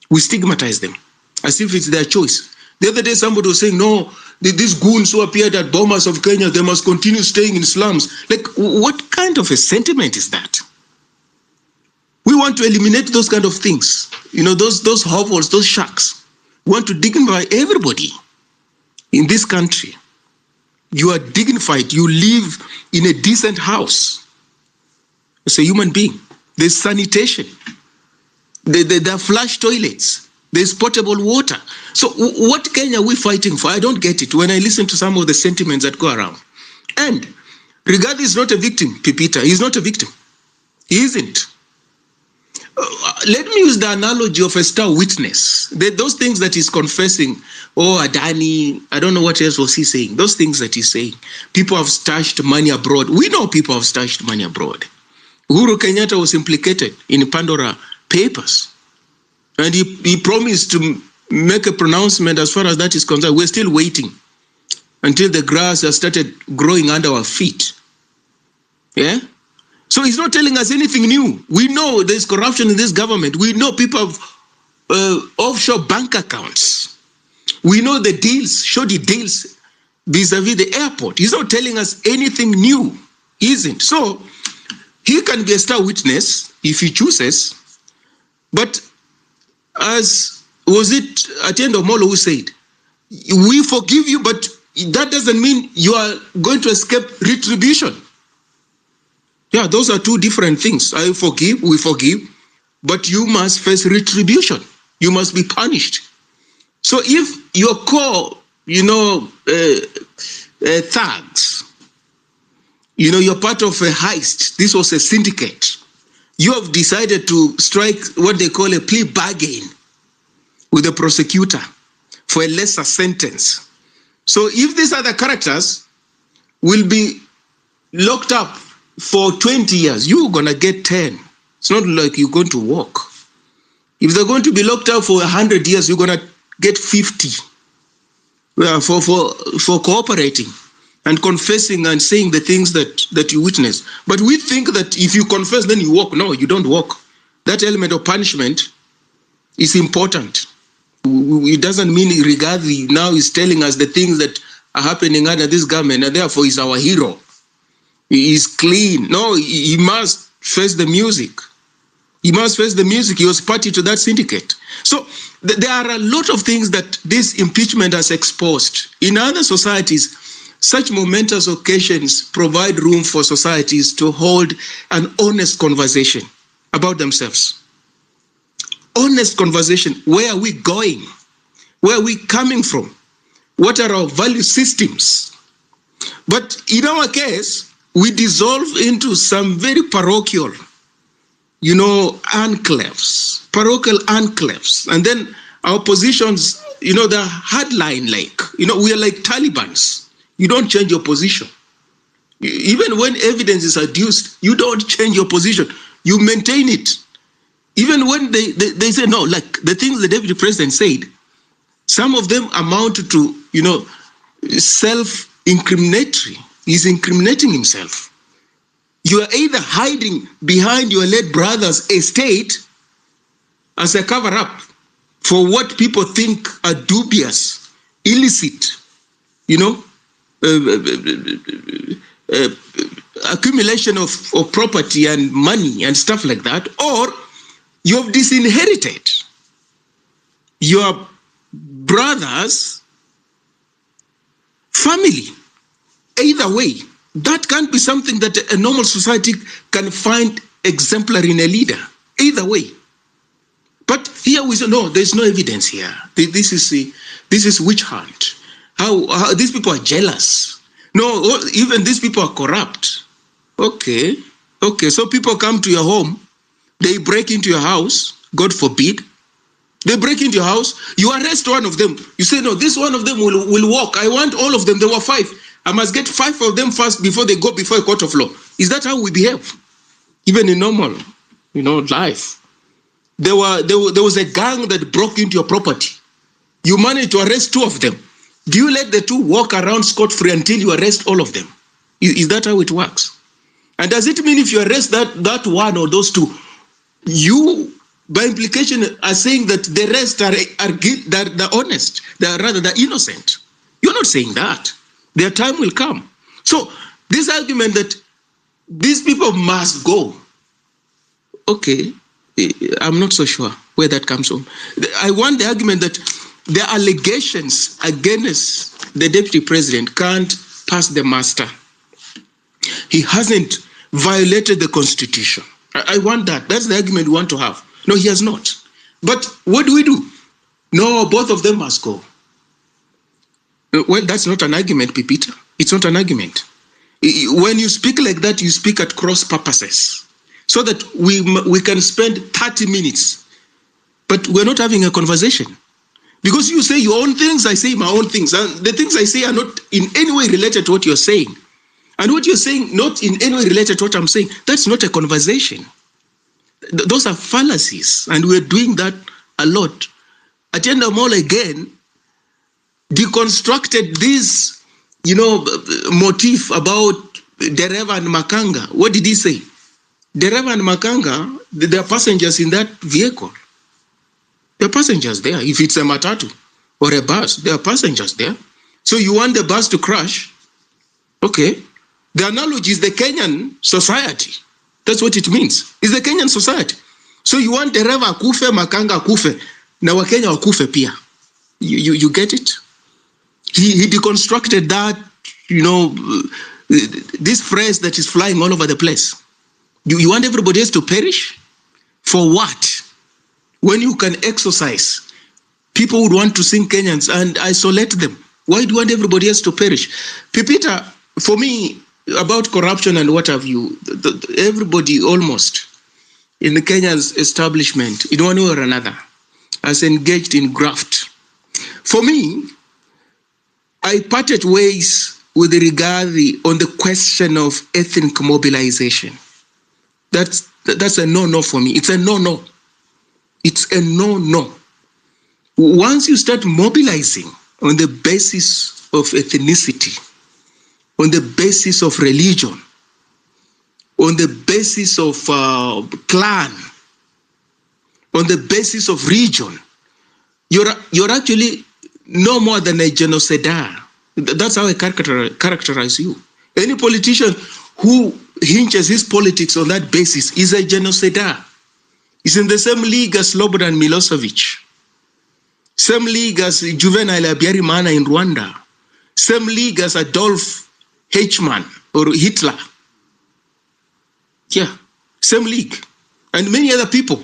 We stigmatize them as if it's their choice. The other day, somebody was saying, no, these goons who appeared at bombers of Kenya, they must continue staying in slums. Like, what kind of a sentiment is that? We want to eliminate those kind of things. Those hovels, those shacks. We want to dignify everybody in this country. You are dignified. You live in a decent house as a human being. There's sanitation. There are flush toilets. There's potable water. So what Kenya are we fighting for? I don't get it when I listen to some of the sentiments that go around. And Rigathi is not a victim, Pipita. He's not a victim. He isn't. Let me use the analogy of a star witness. Those things that he's confessing, Adani, I don't know what else was he saying. Those things that he's saying. People have stashed money abroad. We know people have stashed money abroad. Uhuru Kenyatta was implicated in Pandora Papers. And he promised to make a pronouncement as far as that is concerned. We're still waiting until the grass has started growing under our feet. Yeah? So he's not telling us anything new. We know there's corruption in this government. We know people have offshore bank accounts. We know the deals, shoddy deals vis-a-vis the airport. He's not telling us anything new. He isn't. So He can be a star witness if he chooses, but as was it Atiendo Molo who said, we forgive you, but that doesn't mean you are going to escape retribution. Yeah, those are two different things. I forgive, we forgive, but you must face retribution. You must be punished. So if your core, thugs, you're part of a heist, this was a syndicate, you have decided to strike what they call a plea bargain with the prosecutor for a lesser sentence. So if these other characters will be locked up for 20 years, you're going to get 10. It's not like you're going to walk. If they're going to be locked up for 100 years, you're going to get 50 for cooperating and confessing and saying the things that you witness. But we think that if you confess, then you walk. No, you don't walk. That element of punishment is important. It doesn't mean Rigathi now is telling us the things that are happening under this government, and therefore he's our hero. He is clean. No, he must face the music. He must face the music. He was party to that syndicate. So there are a lot of things that this impeachment has exposed. In other societies, such momentous occasions provide room for societies to hold an honest conversation about themselves. Honest conversation. Where are we going? Where are we coming from? What are our value systems? But in our case, we dissolve into some very parochial, enclaves, parochial enclaves. And then our positions, they're hardline-like. We are like Talibans. You don't change your position. Even when evidence is adduced, you don't change your position. You maintain it. Even when they say, no, like the things the deputy president said, some of them amount to, self-incriminatory. He's incriminating himself. You are either hiding behind your late brother's estate as a cover-up for what people think are dubious, illicit, accumulation of property and money and stuff like that, or you have disinherited your brother's family. Either way, that can't be something that a normal society can find exemplary in a leader. Either way. But here we say, no, there's no evidence here. This is witch hunt. How these people are jealous. No, even these people are corrupt. Okay, so people come to your home, they break into your house, God forbid. They break into your house, you arrest one of them. You say, no, this one of them will walk. I want all of them. There were 5. I must get 5 of them first before they go before a court of law. Is that how we behave? Even in normal, life. There was a gang that broke into your property. You managed to arrest 2 of them. Do you let the 2 walk around scot-free until you arrest all of them? Is that how it works? And does it mean if you arrest that one or those 2, you, by implication, are saying that the rest are honest, they're innocent? You're not saying that. Their time will come. So this argument that these people must go, okay, I'm not so sure where that comes from. I want the argument that the allegations against the deputy president can't pass the muster. He hasn't violated the constitution. I want that. That's the argument we want to have. No, he has not. But what do? No, both of them must go. Well, that's not an argument, Pipita. It's not an argument. When you speak like that, you speak at cross purposes, so that we can spend 30 minutes, but we're not having a conversation. Because you say your own things, I say my own things. And the things I say are not in any way related to what you're saying. And what you're saying, not in any way related to what I'm saying. That's not a conversation. Those are fallacies. And we're doing that a lot. Agenda Mall again deconstructed this, motif about Dereva and Makanga. What did he say? Dereva and Makanga, there are passengers in that vehicle. There are passengers there. If it's a matatu or a bus, there are passengers there. So you want the bus to crash? Okay. The analogy is the Kenyan society. That's what it means. It's the Kenyan society. So you want dereva akufe, makanga akufe, na Wakenya wakufe pia. You get it? He deconstructed that, this phrase that is flying all over the place. You want everybody else to perish? For what? When you can exercise, people would want to sing Kenyans and isolate them. Why do you want everybody else to perish? Pipita, for me, about corruption and what have you, everybody almost in the Kenya's establishment, in one way or another, has engaged in graft. For me, I parted ways with regard on the question of ethnic mobilization. That's a no-no for me. It's a no-no. It's a no-no. Once you start mobilizing on the basis of ethnicity, on the basis of religion, on the basis of clan, on the basis of region, you're actually no more than a genocidaire. That's how I characterize you. Any politician who hinges his politics on that basis is a genocidaire. He's in the same league as Slobodan Milosevic, same league as Juvenal Habyarimana in Rwanda, same league as Adolf Eichmann or Hitler. Yeah, same league. And many other people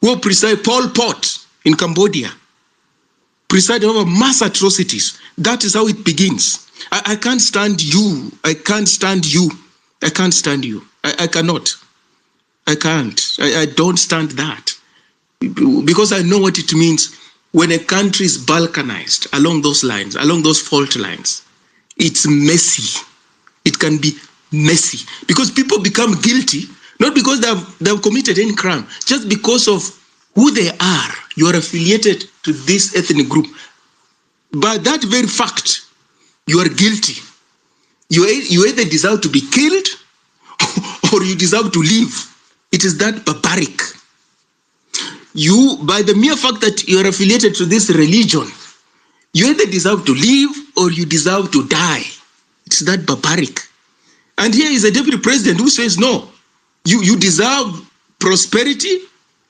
who preside, Pol Pot in Cambodia, preside over mass atrocities. That is how it begins. I can't stand you. I can't stand you. I can't stand you. I cannot. I can't. I don't stand that. Because I know what it means when a country is balkanized along those lines, along those fault lines. It's messy. It can be messy. Because people become guilty, not because they've committed any crime, just because of who they are. You are affiliated to this ethnic group. By that very fact, you are guilty. You either deserve to be killed or you deserve to live. It is that barbaric. You, by the mere fact that you are affiliated to this religion, you either deserve to live or you deserve to die. It's that barbaric. And here is a deputy president who says, no, you deserve prosperity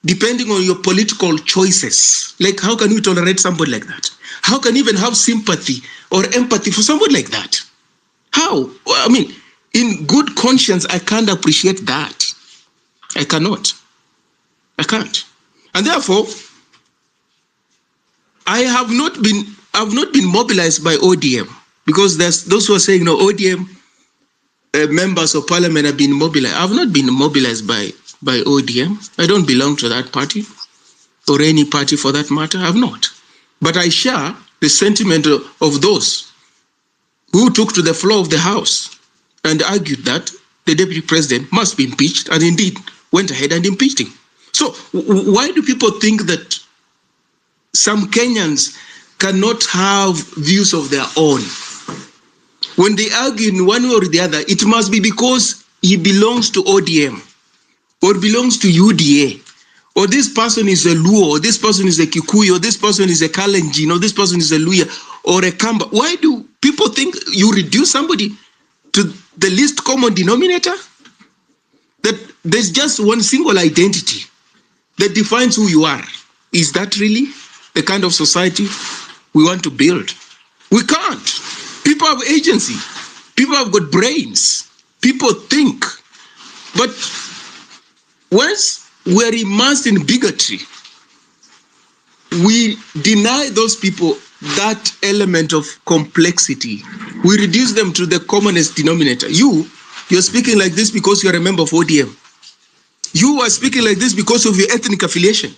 depending on your political choices. Like, how can we tolerate somebody like that? How can we even have sympathy or empathy for somebody like that? How? I mean, in good conscience, I can't appreciate that. I cannot. I can't. And therefore, I have not been mobilized by ODM, because there's those who are saying, no, ODM members of parliament have been mobilized. I've not been mobilized by ODM. I don't belong to that party, or any party for that matter. I've not. But I share the sentiment of those who took to the floor of the House and argued that the deputy president must be impeached, and indeed went ahead and impeached him. So why do people think that some Kenyans cannot have views of their own? When they argue in one way or the other, it must be because he belongs to ODM or belongs to UDA, or this person is a Luo, or this person is a Kikuyu, or this person is a Kalenjin, or this person is a Luya, or a Kamba. Why do people think you reduce somebody to the least common denominator? That there's just one single identity that defines who you are. Is that really the kind of society we want to build? We can't. People have agency. People have got brains. People think. But once we're immersed in bigotry, we deny those people that element of complexity. We reduce them to the commonest denominator. You're speaking like this because you're a member of ODM. You are speaking like this because of your ethnic affiliation.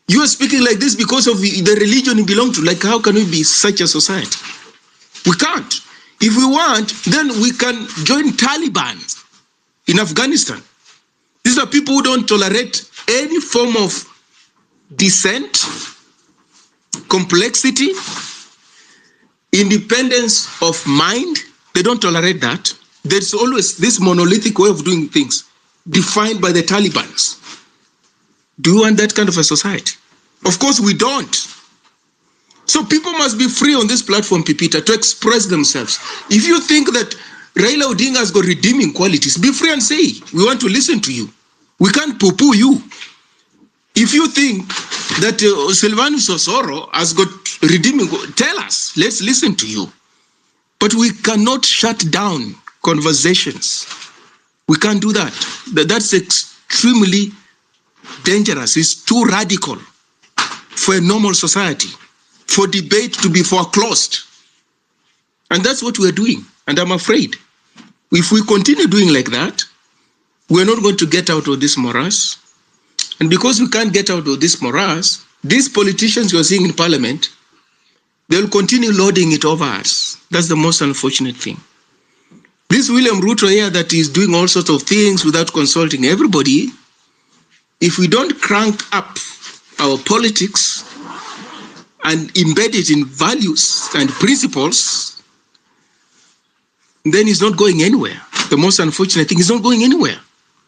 You are speaking like this because of the religion you belong to. Like, how can we be such a society? We can't. If we want, then we can join Taliban in Afghanistan. These are people who don't tolerate any form of dissent, complexity, independence of mind. They don't tolerate that. There's always this monolithic way of doing things defined by the Taliban. Do you want that kind of a society? Of course we don't. So people must be free on this platform, Pipita, to express themselves. If you think that Raila Odinga has got redeeming qualities. Be free and say, we want to listen to you. We can't poo-poo you. If you think that Silvanus Osoro has got redeeming, tell us. Let's listen to you. But we cannot shut down conversations. We can't do that. That's extremely dangerous. It's too radical for a normal society, for debate to be foreclosed. And that's what we're doing. And I'm afraid if we continue doing like that, we're not going to get out of this morass. And because we can't get out of this morass, these politicians you're seeing in parliament, they'll continue loading it over us. That's the most unfortunate thing. This William Ruto here that is doing all sorts of things without consulting everybody, if we don't crank up our politics and embed it in values and principles, then he's not going anywhere. The most unfortunate thing is not going anywhere.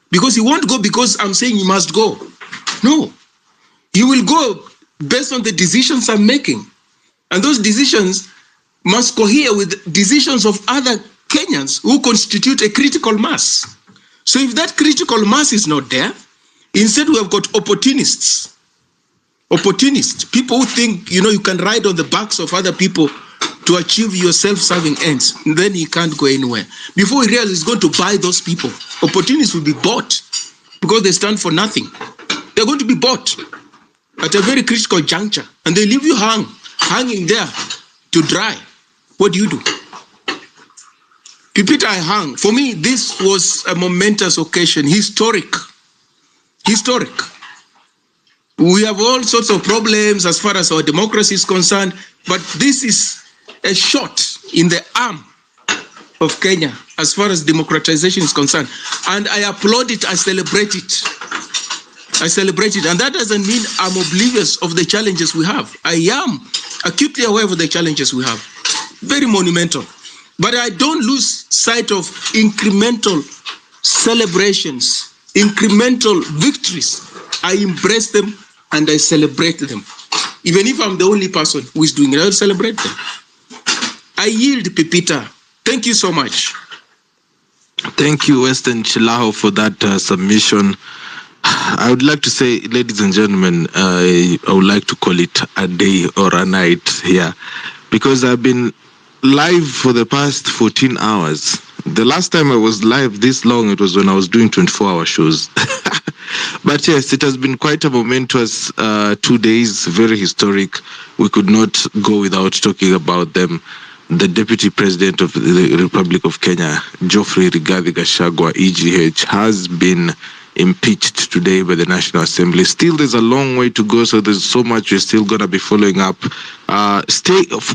Because he won't go because I'm saying he must go. No. He will go based on the decisions I'm making. And those decisions must cohere with decisions of other Kenyans who constitute a critical mass. So if that critical mass is not there, instead we have got opportunists. Opportunists, people who think, you can ride on the backs of other people to achieve your self-serving ends. Then he can't go anywhere. Before he realizes he's going to buy those people, opportunists will be bought because they stand for nothing. They're going to be bought at a very critical juncture, and they leave you hanging there to dry. What do you do? Pipita, I hung. For me, this was a momentous occasion, historic. Historic. We have all sorts of problems as far as our democracy is concerned, but this is a shot in the arm of Kenya as far as democratization is concerned. And I applaud it, I celebrate it. I celebrate it. And that doesn't mean I'm oblivious of the challenges we have. I am acutely aware of the challenges we have. Very monumental. But I don't lose sight of incremental celebrations, incremental victories. I embrace them and I celebrate them. Even if I'm the only person who is doing it, I'll celebrate them. I yield, Pipita. Thank you so much. Thank you, Western Chilaho, for that submission. I would like to say, ladies and gentlemen, I would like to call it a day or a night here, because I've been live for the past 14 hours. The last time I was live this long, it was when I was doing 24-hour shows. But yes, it has been quite a momentous 2 days, very historic. We could not go without talking about them. The Deputy President of the Republic of Kenya, Geoffrey Rigathi Gachagua, EGH, has been impeached today by the National Assembly. Still, there's a long way to go, so there's so much we're still going to be following up.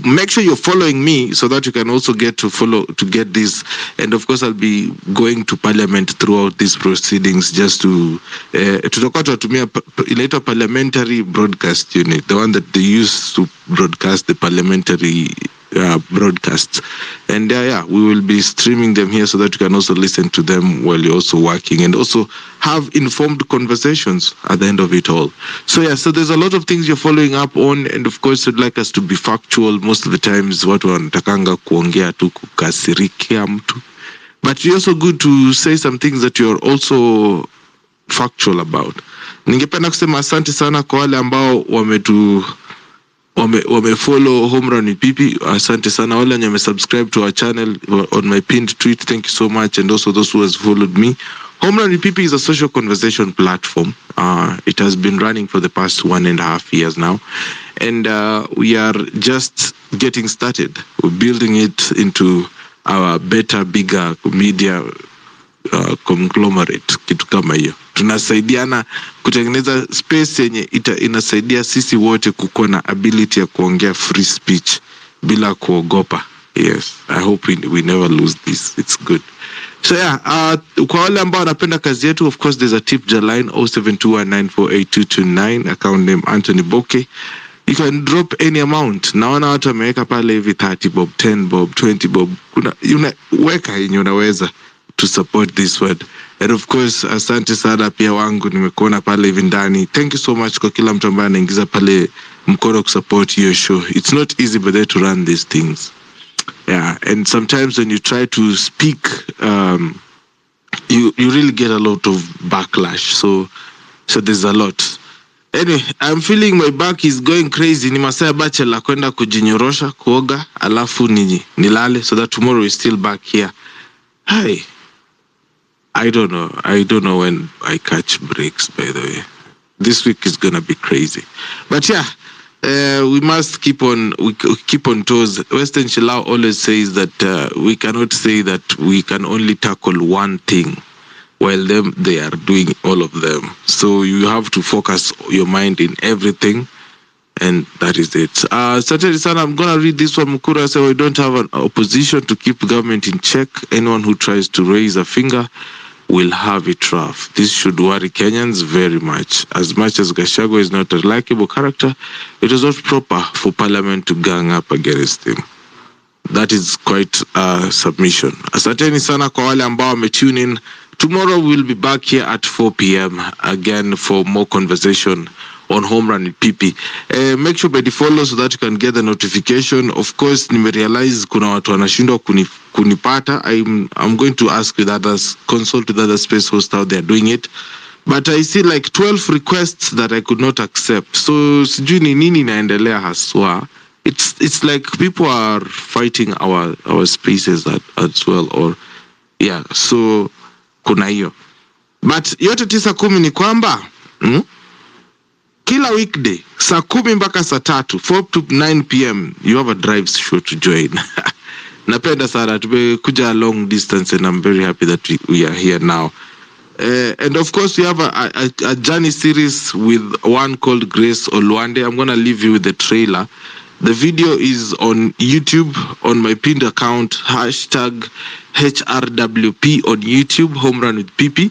Make sure you're following me so that you can also get this. And of course, I'll be going to Parliament throughout these proceedings just to inaitwa parliamentary broadcast unit, the one that they use to broadcast the parliamentary broadcasts. And we will be streaming them here so that you can also listen to them while you're also working and also have informed conversations at the end of it all. So there's a lot of things you're following up on, and of course I'd like us to be factual. Most of the times watu wanatakanga kuongea tu kukasirikia mtu, but it's also good to say some things that you're also factual about. Ningependa kusema asante sana kwa wale ambao wamefollow Home Run with Pipi. Asante sana wale wenye wamesubscribe to our channel on my pinned tweet. Thank you so much. And also those who has followed me. Home Run with Pipi is a social conversation platform. It has been running for the past 1.5 years now. And we are just getting started. We're building it into our better, bigger media conglomerate, kitu kama hiyo. Tunasaidiana kutengeneza space yenye inasaidia sisi wote kukuwa na ability ya kuongea free speech bila kuogopa. Yes, I hope we never lose this. It's good. So kwa wale ambao wanapenda kazi yetu, of course there's a tip line 0721948229, account name Anthony Boke. You can drop any amount. Naona watu wameweka pale hivi 30 bob, 10 bob, 20 bob. Weka yenye unaweza to support this word. And of course, asante sana pia wangu, nimekuona pale hivi ndani. Thank you so much kwa kila mtu ambaye anaingiza pale mkono kusupport your show. It's not easy but there to run these things. Yeah, and sometimes when you try to speak, you really get a lot of backlash. So there's a lot. Anyway, I'm feeling my back is going crazy. Ni masaa bachelor kwenda kujinyorosha, kuoga, alafu nilale so that tomorrow is still back here. Hi. I don't know when I catch breaks, by the way. This week is gonna be crazy. But yeah, we must keep on toes. Western Shilao always says that we cannot say that we can only tackle one thing while they are doing all of them. So you have to focus your mind in everything, and that is it. Saturday Sun, I'm gonna read this one. Mukura said we don't have an opposition to keep government in check. Anyone who tries to raise a finger will have it rough. This should worry Kenyans very much. As much as Gachagua is not a likable character, it is not proper for Parliament to gang up against him. That is quite a submission. Asanteni sana kwa wale ambao wametune in. Tomorrow we'll be back here at 4 p.m. again for more conversation on Home Run with PP. Make sure by follow so that you can get the notification. Of course, nimerealize kuna watu wanashindwa kunipata. I'm going to ask with others, consult with other space hosts how they're doing it. But I see like 12 requests that I could not accept. So sijui ni nini inaendelea haswa. It's like people are fighting our spaces as well, or yeah, so kuna hiyo. But yote 9-10 ni kwamba kila weekday saa 10 mpaka saa 3, 4 to 9 p.m. you have a drive show to join. Napenda sana, tumekuja a long distance and I'm very happy that we are here now. And of course we have a journey series with one called Grace Olwande. I'm going to leave you with the trailer. The video is on YouTube on my pinned account, #HRWP on YouTube, Home Run with PP.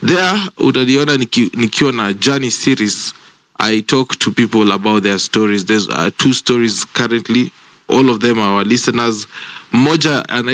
There, utaniona nikiwa na journey series. I talk to people about their stories. There's 2 stories currently. All of them are our listeners. Moja